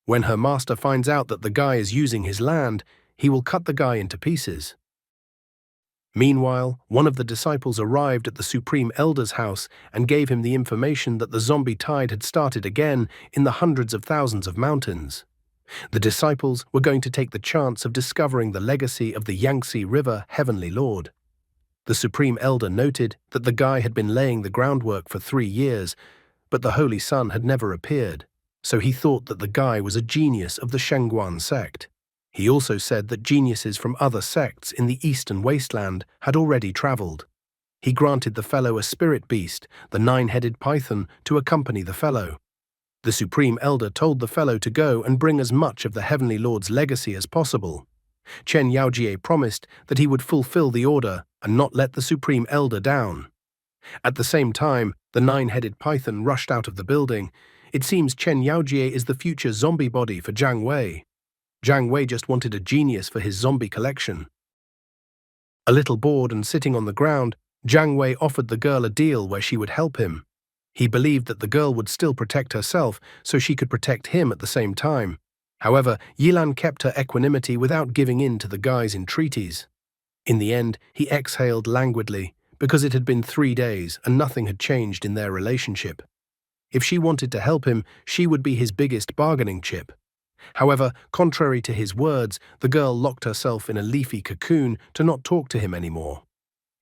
When her master finds out that the guy is using his land, he will cut the guy into pieces. Meanwhile, one of the disciples arrived at the Supreme Elder's house and gave him the information that the Zombie Tide had started again in the hundreds of thousands of mountains. The disciples were going to take the chance of discovering the legacy of the Yangtze River Heavenly Lord. The Supreme Elder noted that the guy had been laying the groundwork for 3 years, but the Holy Sun had never appeared, so he thought that the guy was a genius of the Shengguan sect. He also said that geniuses from other sects in the eastern wasteland had already traveled. He granted the fellow a spirit beast, the 9-headed python, to accompany the fellow. The Supreme Elder told the fellow to go and bring as much of the Heavenly Lord's legacy as possible. Chen Yaojie promised that he would fulfill the order and not let the Supreme Elder down. At the same time, the 9-headed python rushed out of the building. It seems Chen Yaojie is the future zombie body for Jiang Wei. Jiang Wei just wanted a genius for his zombie collection. A little bored and sitting on the ground, Jiang Wei offered the girl a deal where she would help him. He believed that the girl would still protect herself so she could protect him at the same time. However, Yilan kept her equanimity without giving in to the guy's entreaties. In the end, he exhaled languidly because it had been 3 days and nothing had changed in their relationship. If she wanted to help him, she would be his biggest bargaining chip. However, contrary to his words, the girl locked herself in a leafy cocoon to not talk to him anymore.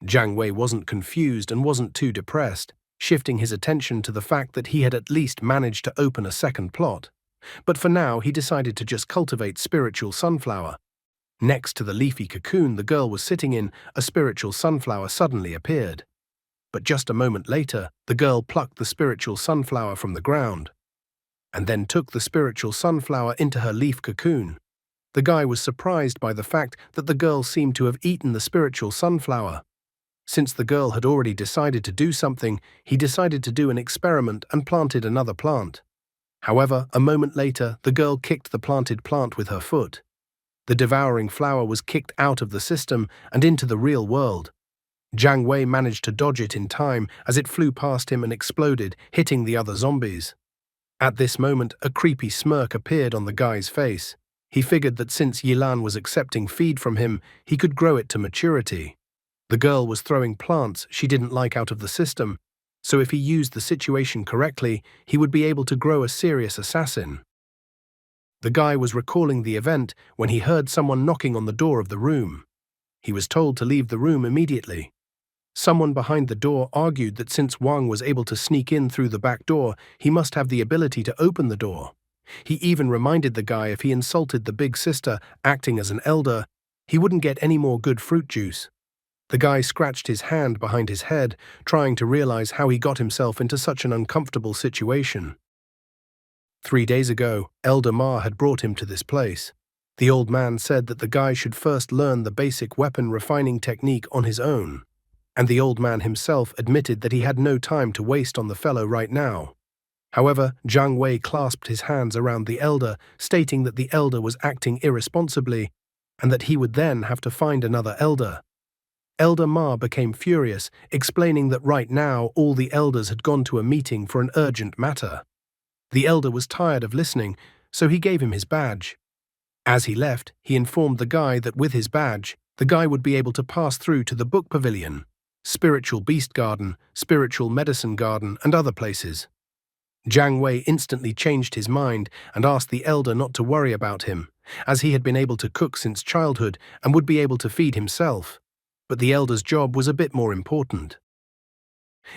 Jiang Wei wasn't confused and wasn't too depressed, shifting his attention to the fact that he had at least managed to open a second plot. But for now, he decided to just cultivate spiritual sunflower. Next to the leafy cocoon the girl was sitting in, a spiritual sunflower suddenly appeared. But just a moment later, the girl plucked the spiritual sunflower from the ground, and then took the spiritual sunflower into her leaf cocoon. The guy was surprised by the fact that the girl seemed to have eaten the spiritual sunflower. Since the girl had already decided to do something, he decided to do an experiment and planted another plant. However, a moment later, the girl kicked the planted plant with her foot. The devouring flower was kicked out of the system and into the real world. Jiang Wei managed to dodge it in time as it flew past him and exploded, hitting the other zombies. At this moment, a creepy smirk appeared on the guy's face. He figured that since Yilan was accepting feed from him, he could grow it to maturity. The girl was throwing plants she didn't like out of the system, so if he used the situation correctly, he would be able to grow a serious assassin. The guy was recalling the event when he heard someone knocking on the door of the room. He was told to leave the room immediately. Someone behind the door argued that since Wang was able to sneak in through the back door, he must have the ability to open the door. He even reminded the guy if he insulted the big sister, acting as an elder, he wouldn't get any more good fruit juice. The guy scratched his hand behind his head, trying to realize how he got himself into such an uncomfortable situation. 3 days ago, Elder Ma had brought him to this place. The old man said that the guy should first learn the basic weapon refining technique on his own, and the old man himself admitted that he had no time to waste on the fellow right now. However, Jiang Wei clasped his hands around the elder, stating that the elder was acting irresponsibly, and that he would then have to find another elder. Elder Ma became furious, explaining that right now all the elders had gone to a meeting for an urgent matter. The elder was tired of listening, so he gave him his badge. As he left, he informed the guy that with his badge, the guy would be able to pass through to the book pavilion, spiritual beast garden, spiritual medicine garden, and other places. Jiang Wei instantly changed his mind and asked the elder not to worry about him, as he had been able to cook since childhood and would be able to feed himself. But the elder's job was a bit more important.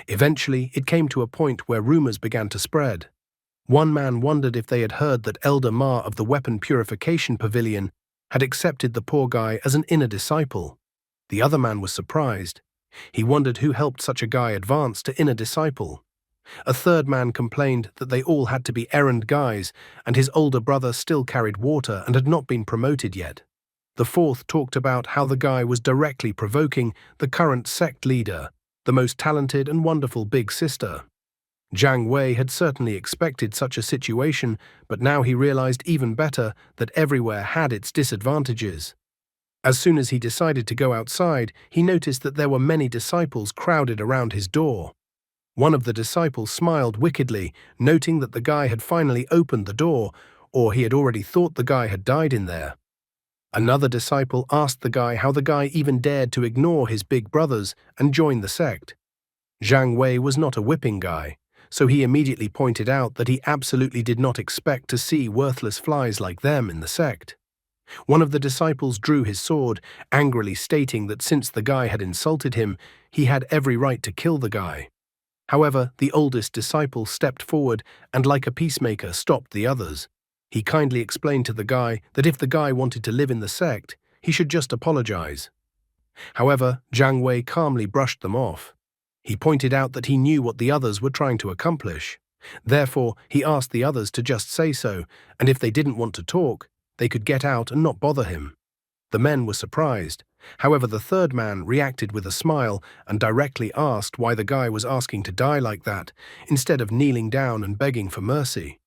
Eventually, it came to a point where rumors began to spread. One man wondered if they had heard that Elder Ma of the Weapon Purification Pavilion had accepted the poor guy as an inner disciple. The other man was surprised. He wondered who helped such a guy advance to inner disciple. A third man complained that they all had to be errand guys, and his older brother still carried water and had not been promoted yet. The fourth talked about how the guy was directly provoking the current sect leader, the most talented and wonderful big sister. Jiang Wei had certainly expected such a situation, but now he realized even better that everywhere had its disadvantages. As soon as he decided to go outside, he noticed that there were many disciples crowded around his door. One of the disciples smiled wickedly, noting that the guy had finally opened the door, or he had already thought the guy had died in there. Another disciple asked the guy how the guy even dared to ignore his big brothers and join the sect. Jiang Wei was not a whipping guy, so he immediately pointed out that he absolutely did not expect to see worthless flies like them in the sect. One of the disciples drew his sword, angrily stating that since the guy had insulted him, he had every right to kill the guy. However, the oldest disciple stepped forward and, like a peacemaker, stopped the others. He kindly explained to the guy that if the guy wanted to live in the sect, he should just apologize. However, Jiang Wei calmly brushed them off. He pointed out that he knew what the others were trying to accomplish. Therefore, he asked the others to just say so, and if they didn't want to talk, they could get out and not bother him. The men were surprised. However, the third man reacted with a smile and directly asked why the guy was asking to die like that, instead of kneeling down and begging for mercy.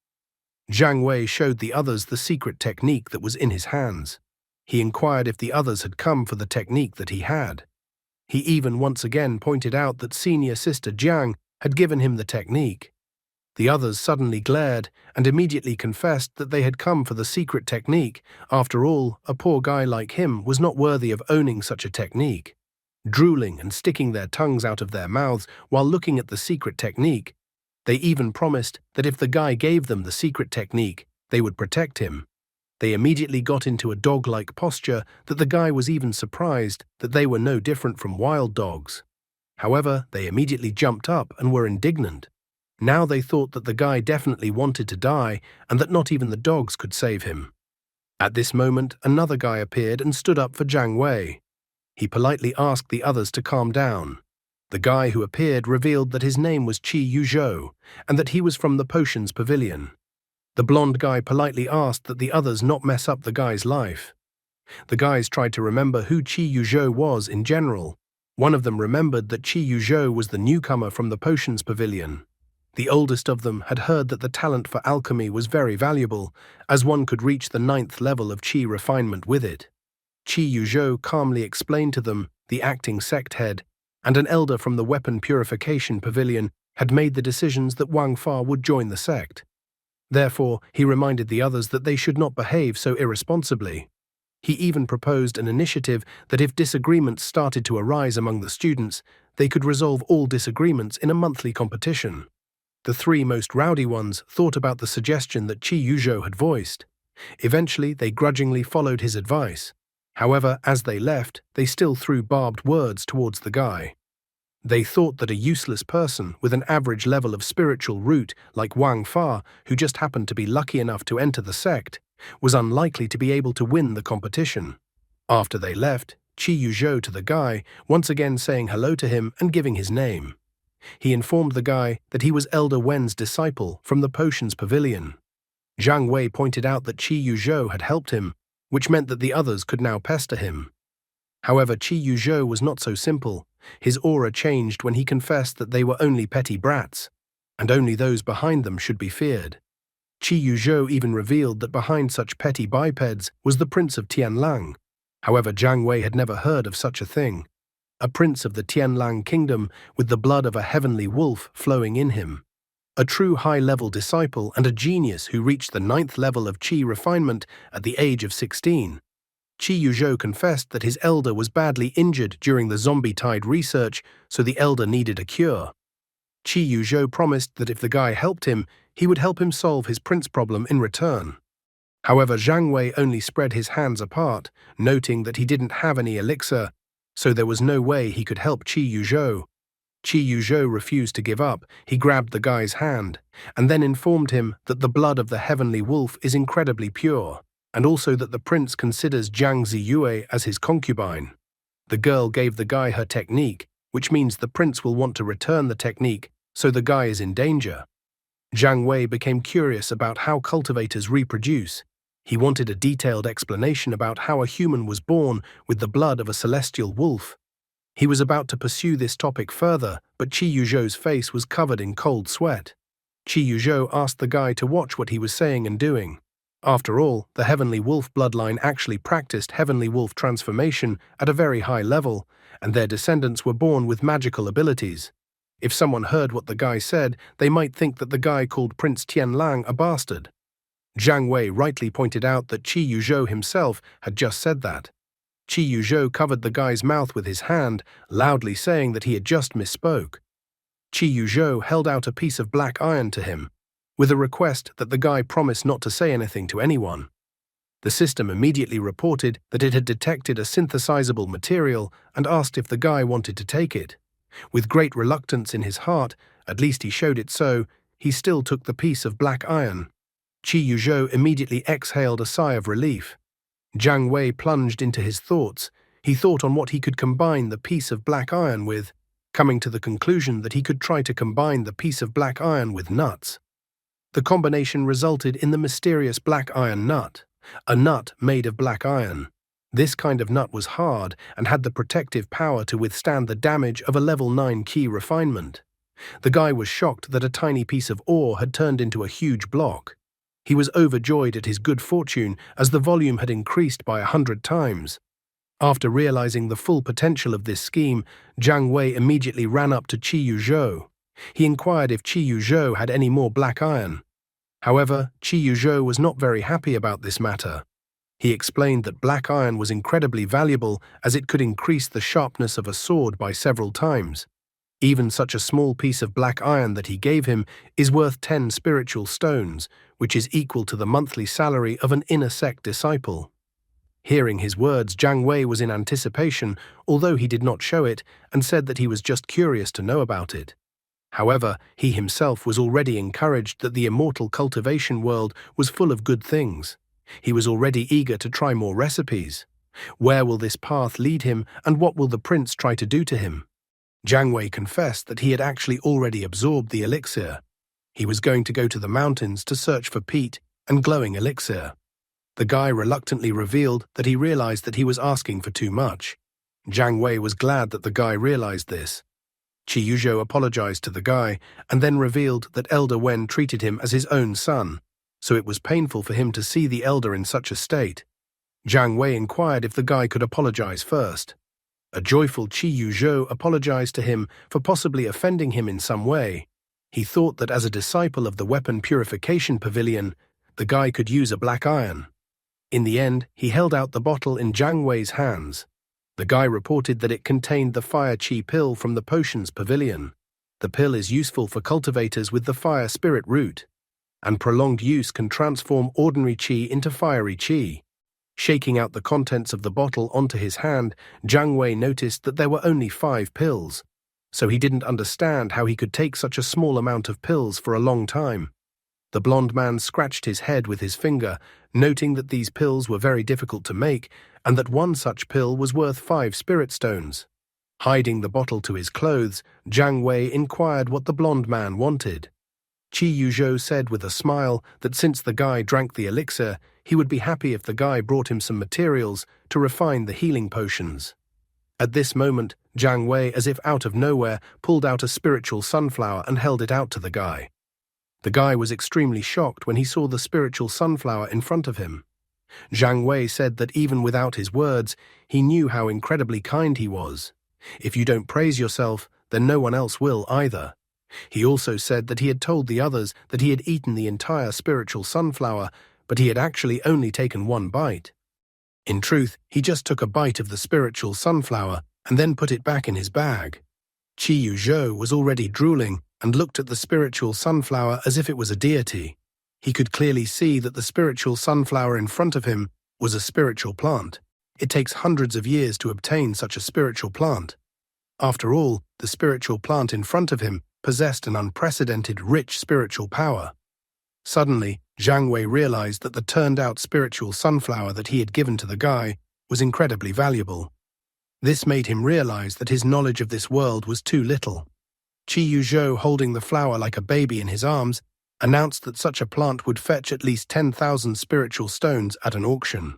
Jiang Wei showed the others the secret technique that was in his hands. He inquired if the others had come for the technique that he had. He even once again pointed out that senior sister Jiang had given him the technique. The others suddenly glared and immediately confessed that they had come for the secret technique. After all, a poor guy like him was not worthy of owning such a technique. Drooling and sticking their tongues out of their mouths while looking at the secret technique, they even promised that if the guy gave them the secret technique, they would protect him. They immediately got into a dog-like posture that the guy was even surprised that they were no different from wild dogs. However, they immediately jumped up and were indignant. Now they thought that the guy definitely wanted to die and that not even the dogs could save him. At this moment, another guy appeared and stood up for Jiang Wei. He politely asked the others to calm down. The guy who appeared revealed that his name was Qi Yuzhou and that he was from the Potions Pavilion. The blonde guy politely asked that the others not mess up the guy's life. The guys tried to remember who Qi Yuzhou was in general. One of them remembered that Qi Yuzhou was the newcomer from the Potions Pavilion. The oldest of them had heard that the talent for alchemy was very valuable, as one could reach the 9th level of Qi refinement with it. Qi Yuzhou calmly explained to them, the acting sect head, and an elder from the Weapon Purification Pavilion had made the decisions that Wang Fa would join the sect. Therefore, he reminded the others that they should not behave so irresponsibly. He even proposed an initiative that if disagreements started to arise among the students, they could resolve all disagreements in a monthly competition. The three most rowdy ones thought about the suggestion that Qi Yuzhou had voiced. Eventually, they grudgingly followed his advice. However, as they left, they still threw barbed words towards the guy. They thought that a useless person with an average level of spiritual root like Wang Fa, who just happened to be lucky enough to enter the sect, was unlikely to be able to win the competition. After they left, Qi Yuzhou to the guy, once again saying hello to him and giving his name. He informed the guy that he was Elder Wen's disciple from the Potions Pavilion. Zhang Wei pointed out that Qi Yuzhou had helped him, which meant that the others could now pester him. However, Qi Yuzhou was not so simple. His aura changed when he confessed that they were only petty brats, and only those behind them should be feared. Qi Yuzhou even revealed that behind such petty bipeds was the Prince of Tianlang. However, Zhang Wei had never heard of such a thing. A prince of the Tianlang kingdom with the blood of a heavenly wolf flowing in him. A true high-level disciple and a genius who reached the 9th level of Qi refinement at the age of 16. Qi Yuzhou confessed that his elder was badly injured during the zombie tide research, so the elder needed a cure. Qi Yuzhou promised that if the guy helped him, he would help him solve his prince problem in return. However, Zhang Wei only spread his hands apart, noting that he didn't have any elixir, so there was no way he could help Qi Yuzhou. Qi Yuzhou refused to give up. He grabbed the guy's hand, and then informed him that the blood of the heavenly wolf is incredibly pure, and also that the prince considers Jiang Ziyue as his concubine. The girl gave the guy her technique, which means the prince will want to return the technique, so the guy is in danger. Zhang Wei became curious about how cultivators reproduce. He wanted a detailed explanation about how a human was born with the blood of a celestial wolf. He was about to pursue this topic further, but Qi Yuzhou's face was covered in cold sweat. Qi Yuzhou asked the guy to watch what he was saying and doing. After all, the Heavenly Wolf bloodline actually practiced Heavenly Wolf transformation at a very high level, and their descendants were born with magical abilities. If someone heard what the guy said, they might think that the guy called Prince Tianlang a bastard. Zhang Wei rightly pointed out that Qi Yuzhou himself had just said that. Qi Yuzhou covered the guy's mouth with his hand, loudly saying that he had just misspoke. Qi Yuzhou held out a piece of black iron to him, with a request that the guy promise not to say anything to anyone. The system immediately reported that it had detected a synthesizable material and asked if the guy wanted to take it. With great reluctance in his heart, at least he showed it so, he still took the piece of black iron. Qi Yuzhou immediately exhaled a sigh of relief. Zhang Wei plunged into his thoughts. He thought on what he could combine the piece of black iron with, coming to the conclusion that he could try to combine the piece of black iron with nuts. The combination resulted in the mysterious black iron nut, a nut made of black iron. This kind of nut was hard and had the protective power to withstand the damage of a level 9 Qi refinement. The guy was shocked that a tiny piece of ore had turned into a huge block. He was overjoyed at his good fortune as the volume had increased by 100 times. After realizing the full potential of this scheme, Zhang Wei immediately ran up to Qi Yuzhou. He inquired if Qi Yuzhou had any more black iron. However, Qi Yuzhou was not very happy about this matter. He explained that black iron was incredibly valuable as it could increase the sharpness of a sword by several times. Even such a small piece of black iron that he gave him is worth 10 spiritual stones, which is equal to the monthly salary of an inner sect disciple. Hearing his words, Zhang Wei was in anticipation, although he did not show it, and said that he was just curious to know about it. However, he himself was already encouraged that the immortal cultivation world was full of good things. He was already eager to try more recipes. Where will this path lead him, and what will the prince try to do to him? Zhang Wei confessed that he had actually already absorbed the elixir. He was going to go to the mountains to search for peat and glowing elixir. The guy reluctantly revealed that he realized that he was asking for too much. Zhang Wei was glad that the guy realized this. Qi Yuzhou apologized to the guy and then revealed that Elder Wen treated him as his own son, so it was painful for him to see the elder in such a state. Zhang Wei inquired if the guy could apologize first. A joyful Qi Yuzhou apologized to him for possibly offending him in some way. He thought that as a disciple of the Weapon Purification Pavilion, the guy could use a black iron. In the end, he held out the bottle in Zhang Wei's hands. The guy reported that it contained the Fire Qi pill from the Potions Pavilion. The pill is useful for cultivators with the Fire Spirit root, and prolonged use can transform ordinary Qi into fiery Qi. Shaking out the contents of the bottle onto his hand, Zhang Wei noticed that there were only 5 pills. so he didn't understand how he could take such a small amount of pills for a long time. The blond man scratched his head with his finger, noting that these pills were very difficult to make and that one such pill was worth 5 spirit stones. Hiding the bottle to his clothes, Jiang Wei inquired what the blond man wanted. Qi Yuzhou said with a smile that since the guy drank the elixir, he would be happy if the guy brought him some materials to refine the healing potions. At this moment, Jiang Wei, as if out of nowhere, pulled out a spiritual sunflower and held it out to the guy. The guy was extremely shocked when he saw the spiritual sunflower in front of him. Jiang Wei said that even without his words, he knew how incredibly kind he was. If you don't praise yourself, then no one else will either. He also said that he had told the others that he had eaten the entire spiritual sunflower, but he had actually only taken one bite. In truth, he just took a bite of the spiritual sunflower and then put it back in his bag. Qi Yuzhou was already drooling and looked at the spiritual sunflower as if it was a deity. He could clearly see that the spiritual sunflower in front of him was a spiritual plant. It takes hundreds of years to obtain such a spiritual plant. After all, the spiritual plant in front of him possessed an unprecedented rich spiritual power. Suddenly, Jiang Wei realized that the turned-out spiritual sunflower that he had given to the guy was incredibly valuable. This made him realize that his knowledge of this world was too little. Qi Yuzhou, holding the flower like a baby in his arms, announced that such a plant would fetch at least 10,000 spiritual stones at an auction.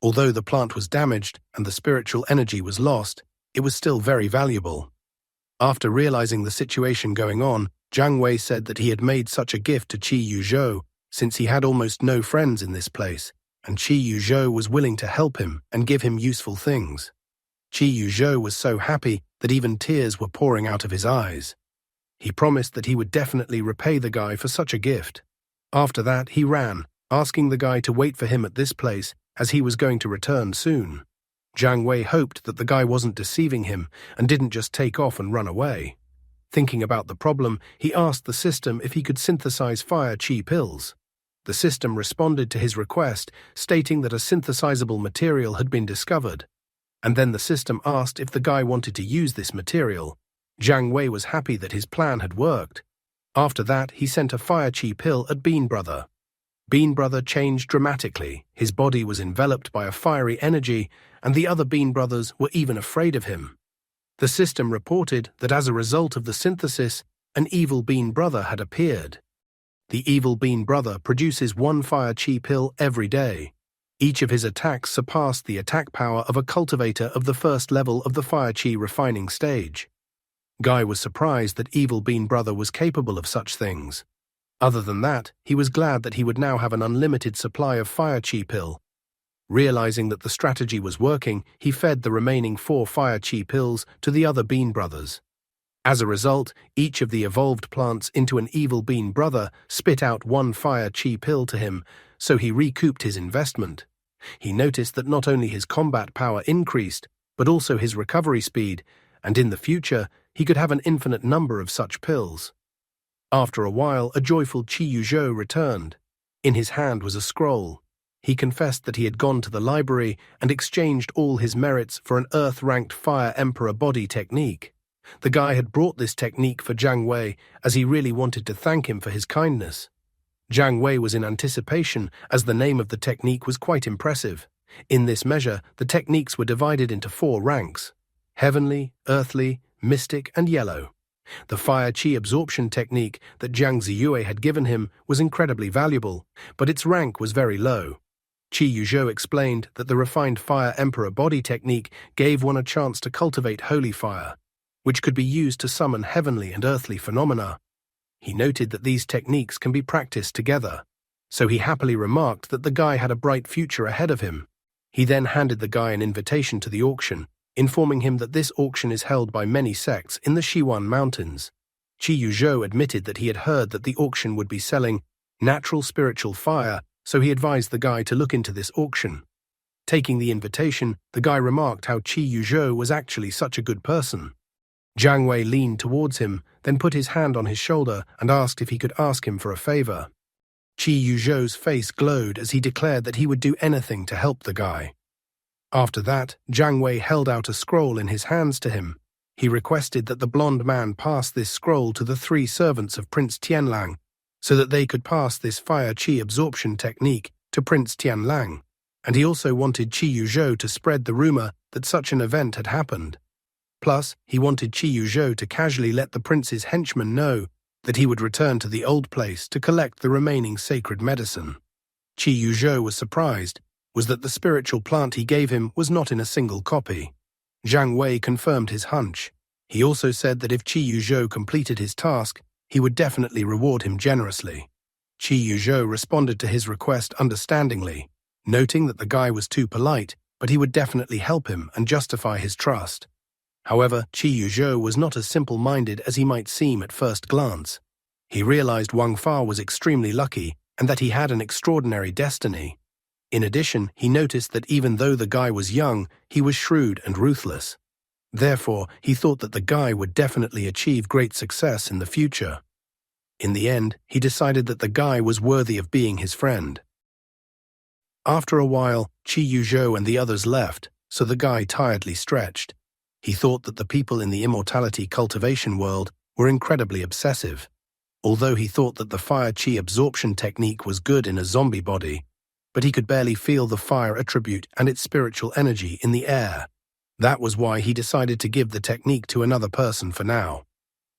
Although the plant was damaged and the spiritual energy was lost, it was still very valuable. After realizing the situation going on, Jiang Wei said that he had made such a gift to Qi Yuzhou since he had almost no friends in this place, and Qi Yuzhou was willing to help him and give him useful things. Qi Yuzhou was so happy that even tears were pouring out of his eyes. He promised that he would definitely repay the guy for such a gift. After that, he ran, asking the guy to wait for him at this place as he was going to return soon. Jiang Wei hoped that the guy wasn't deceiving him and didn't just take off and run away. Thinking about the problem, he asked the system if he could synthesize fire qi pills. The system responded to his request, stating that a synthesizable material had been discovered. And then the system asked if the guy wanted to use this material. Jiang Wei was happy that his plan had worked. After that, he sent a fire qi pill at Bean Brother. Bean Brother changed dramatically. His body was enveloped by a fiery energy, and the other Bean Brothers were even afraid of him. The system reported that as a result of the synthesis, an evil Bean Brother had appeared. The evil Bean Brother produces one fire qi pill every day. Each of his attacks surpassed the attack power of a cultivator of the first level of the fire qi refining stage. Guy was surprised that evil Bean Brother was capable of such things. Other than that, he was glad that he would now have an unlimited supply of fire qi pill. Realizing that the strategy was working, he fed the remaining 4 fire qi pills to the other Bean Brothers. As a result, each of the evolved plants into an evil Bean Brother spit out 1 fire qi pill to him, so he recouped his investment. He noticed that not only his combat power increased, but also his recovery speed, and in the future, he could have an infinite number of such pills. After a while, a joyful Qi Yuzhou returned. In his hand was a scroll. He confessed that he had gone to the library and exchanged all his merits for an Earth-ranked Fire Emperor body technique. The guy had brought this technique for Jiang Wei as he really wanted to thank him for his kindness. Jiang Wei was in anticipation as the name of the technique was quite impressive. In this measure, the techniques were divided into 4 ranks: heavenly, earthly, mystic, and yellow. The fire qi absorption technique that Jiang Ziyue had given him was incredibly valuable, but its rank was very low. Qi Yuzhou explained that the refined Fire Emperor body technique gave one a chance to cultivate holy fire, which could be used to summon heavenly and earthly phenomena. He noted that these techniques can be practiced together, so he happily remarked that the guy had a bright future ahead of him. He then handed the guy an invitation to the auction, informing him that this auction is held by many sects in the Xiwan Mountains. Qi Yuzhou admitted that he had heard that the auction would be selling natural spiritual fire, so he advised the guy to look into this auction. Taking the invitation, the guy remarked how Qi Yuzhou was actually such a good person. Jiang Wei leaned towards him, then put his hand on his shoulder and asked if he could ask him for a favor. Qi Yuzhou's face glowed as he declared that he would do anything to help the guy. After that, Jiang Wei held out a scroll in his hands to him. He requested that the blonde man pass this scroll to the 3 servants of Prince Tianlang, so that they could pass this fire qi absorption technique to Prince Tianlang, and he also wanted Qi Yuzhou to spread the rumor that such an event had happened. Plus, he wanted Qi Yuzhou to casually let the prince's henchmen know that he would return to the old place to collect the remaining sacred medicine. Qi Yuzhou was surprised that the spiritual plant he gave him was not in a single copy. Zhang Wei confirmed his hunch. He also said that if Qi Yuzhou completed his task, he would definitely reward him generously. Qi Yuzhou responded to his request understandingly, noting that the guy was too polite, but he would definitely help him and justify his trust. However, Qi Yuzhou was not as simple-minded as he might seem at first glance. He realized Wang Fa was extremely lucky and that he had an extraordinary destiny. In addition, he noticed that even though the guy was young, he was shrewd and ruthless. Therefore, he thought that the guy would definitely achieve great success in the future. In the end, he decided that the guy was worthy of being his friend. After a while, Qi Yuzhou and the others left, so the guy tiredly stretched. He thought that the people in the immortality cultivation world were incredibly obsessive. Although he thought that the fire qi absorption technique was good in a zombie body, but he could barely feel the fire attribute and its spiritual energy in the air. That was why he decided to give the technique to another person for now.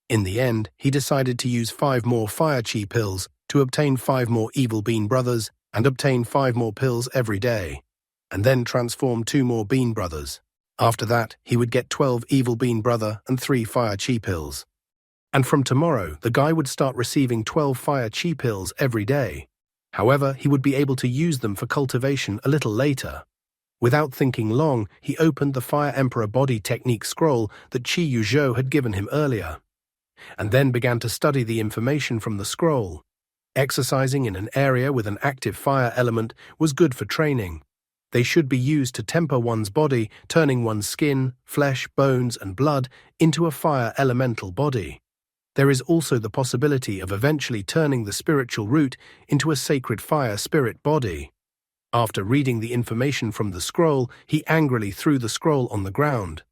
In the end, he decided to use 5 more fire qi pills to obtain 5 more evil bean brothers and obtain 5 more pills every day, and then transform 2 more bean brothers. After that, he would get 12 evil bean brother and 3 fire qi pills. And from tomorrow, the guy would start receiving 12 fire qi pills every day. However, he would be able to use them for cultivation a little later. Without thinking long, he opened the Fire Emperor Body Technique scroll that Qi Yuzhou had given him earlier, and then began to study the information from the scroll. Exercising in an area with an active fire element was good for training. They should be used to temper one's body, turning one's skin, flesh, bones, and blood into a fire elemental body. There is also the possibility of eventually turning the spiritual root into a sacred fire spirit body. After reading the information from the scroll, he angrily threw the scroll on the ground.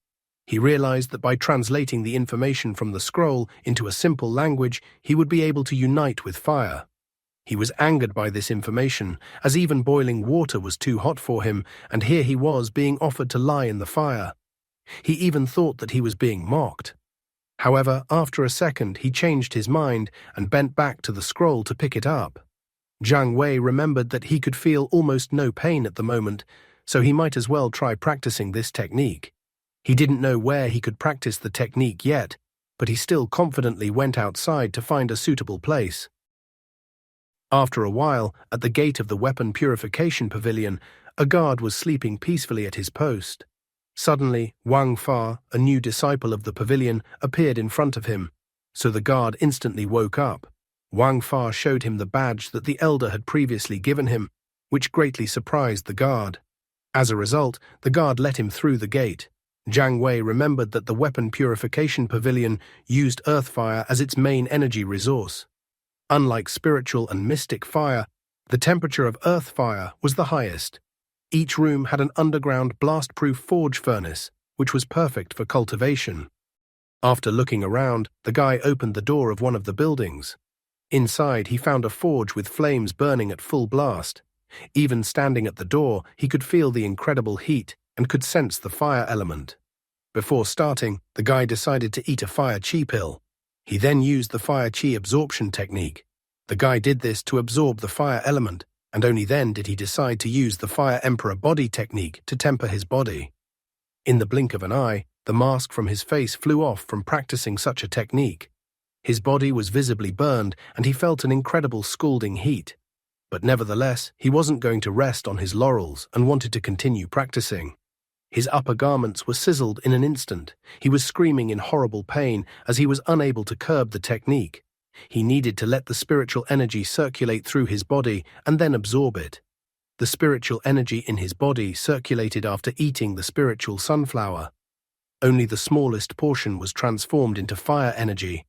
He realized that by translating the information from the scroll into a simple language, he would be able to unite with fire. He was angered by this information, as even boiling water was too hot for him, and here he was being offered to lie in the fire. He even thought that he was being mocked. However, after a second, he changed his mind and bent back to the scroll to pick it up. Zhang Wei remembered that he could feel almost no pain at the moment, so he might as well try practicing this technique. He didn't know where he could practice the technique yet, but he still confidently went outside to find a suitable place. After a while, at the gate of the weapon purification pavilion, a guard was sleeping peacefully at his post. Suddenly, Wang Fa, a new disciple of the pavilion, appeared in front of him, so the guard instantly woke up. Wang Fa showed him the badge that the elder had previously given him, which greatly surprised the guard. As a result, the guard let him through the gate. Zhang Wei remembered that the weapon purification pavilion used earth fire as its main energy resource. Unlike spiritual and mystic fire, the temperature of earth fire was the highest. Each room had an underground blast-proof forge furnace, which was perfect for cultivation. After looking around, the guy opened the door of one of the buildings. Inside, he found a forge with flames burning at full blast. Even standing at the door, he could feel the incredible heat and could sense the fire element. Before starting, the guy decided to eat a fire qi pill. He then used the fire qi absorption technique. The guy did this to absorb the fire element, and only then did he decide to use the Fire Emperor Body Technique to temper his body. In the blink of an eye, the mask from his face flew off from practicing such a technique. His body was visibly burned, and he felt an incredible scalding heat. But nevertheless, he wasn't going to rest on his laurels and wanted to continue practicing. His upper garments were sizzled in an instant. He was screaming in horrible pain as he was unable to curb the technique. He needed to let the spiritual energy circulate through his body and then absorb it. The spiritual energy in his body circulated after eating the spiritual sunflower. Only the smallest portion was transformed into fire energy,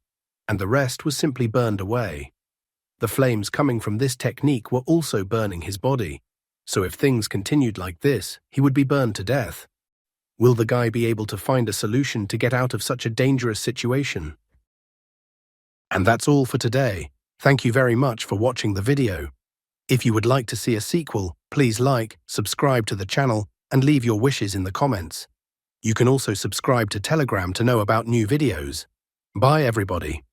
and the rest was simply burned away. The flames coming from this technique were also burning his body, so if things continued like this, he would be burned to death. Will the guy be able to find a solution to get out of such a dangerous situation? And that's all for today. Thank you very much for watching the video. If you would like to see a sequel, please like, subscribe to the channel, and leave your wishes in the comments. You can also subscribe to Telegram to know about new videos. Bye everybody.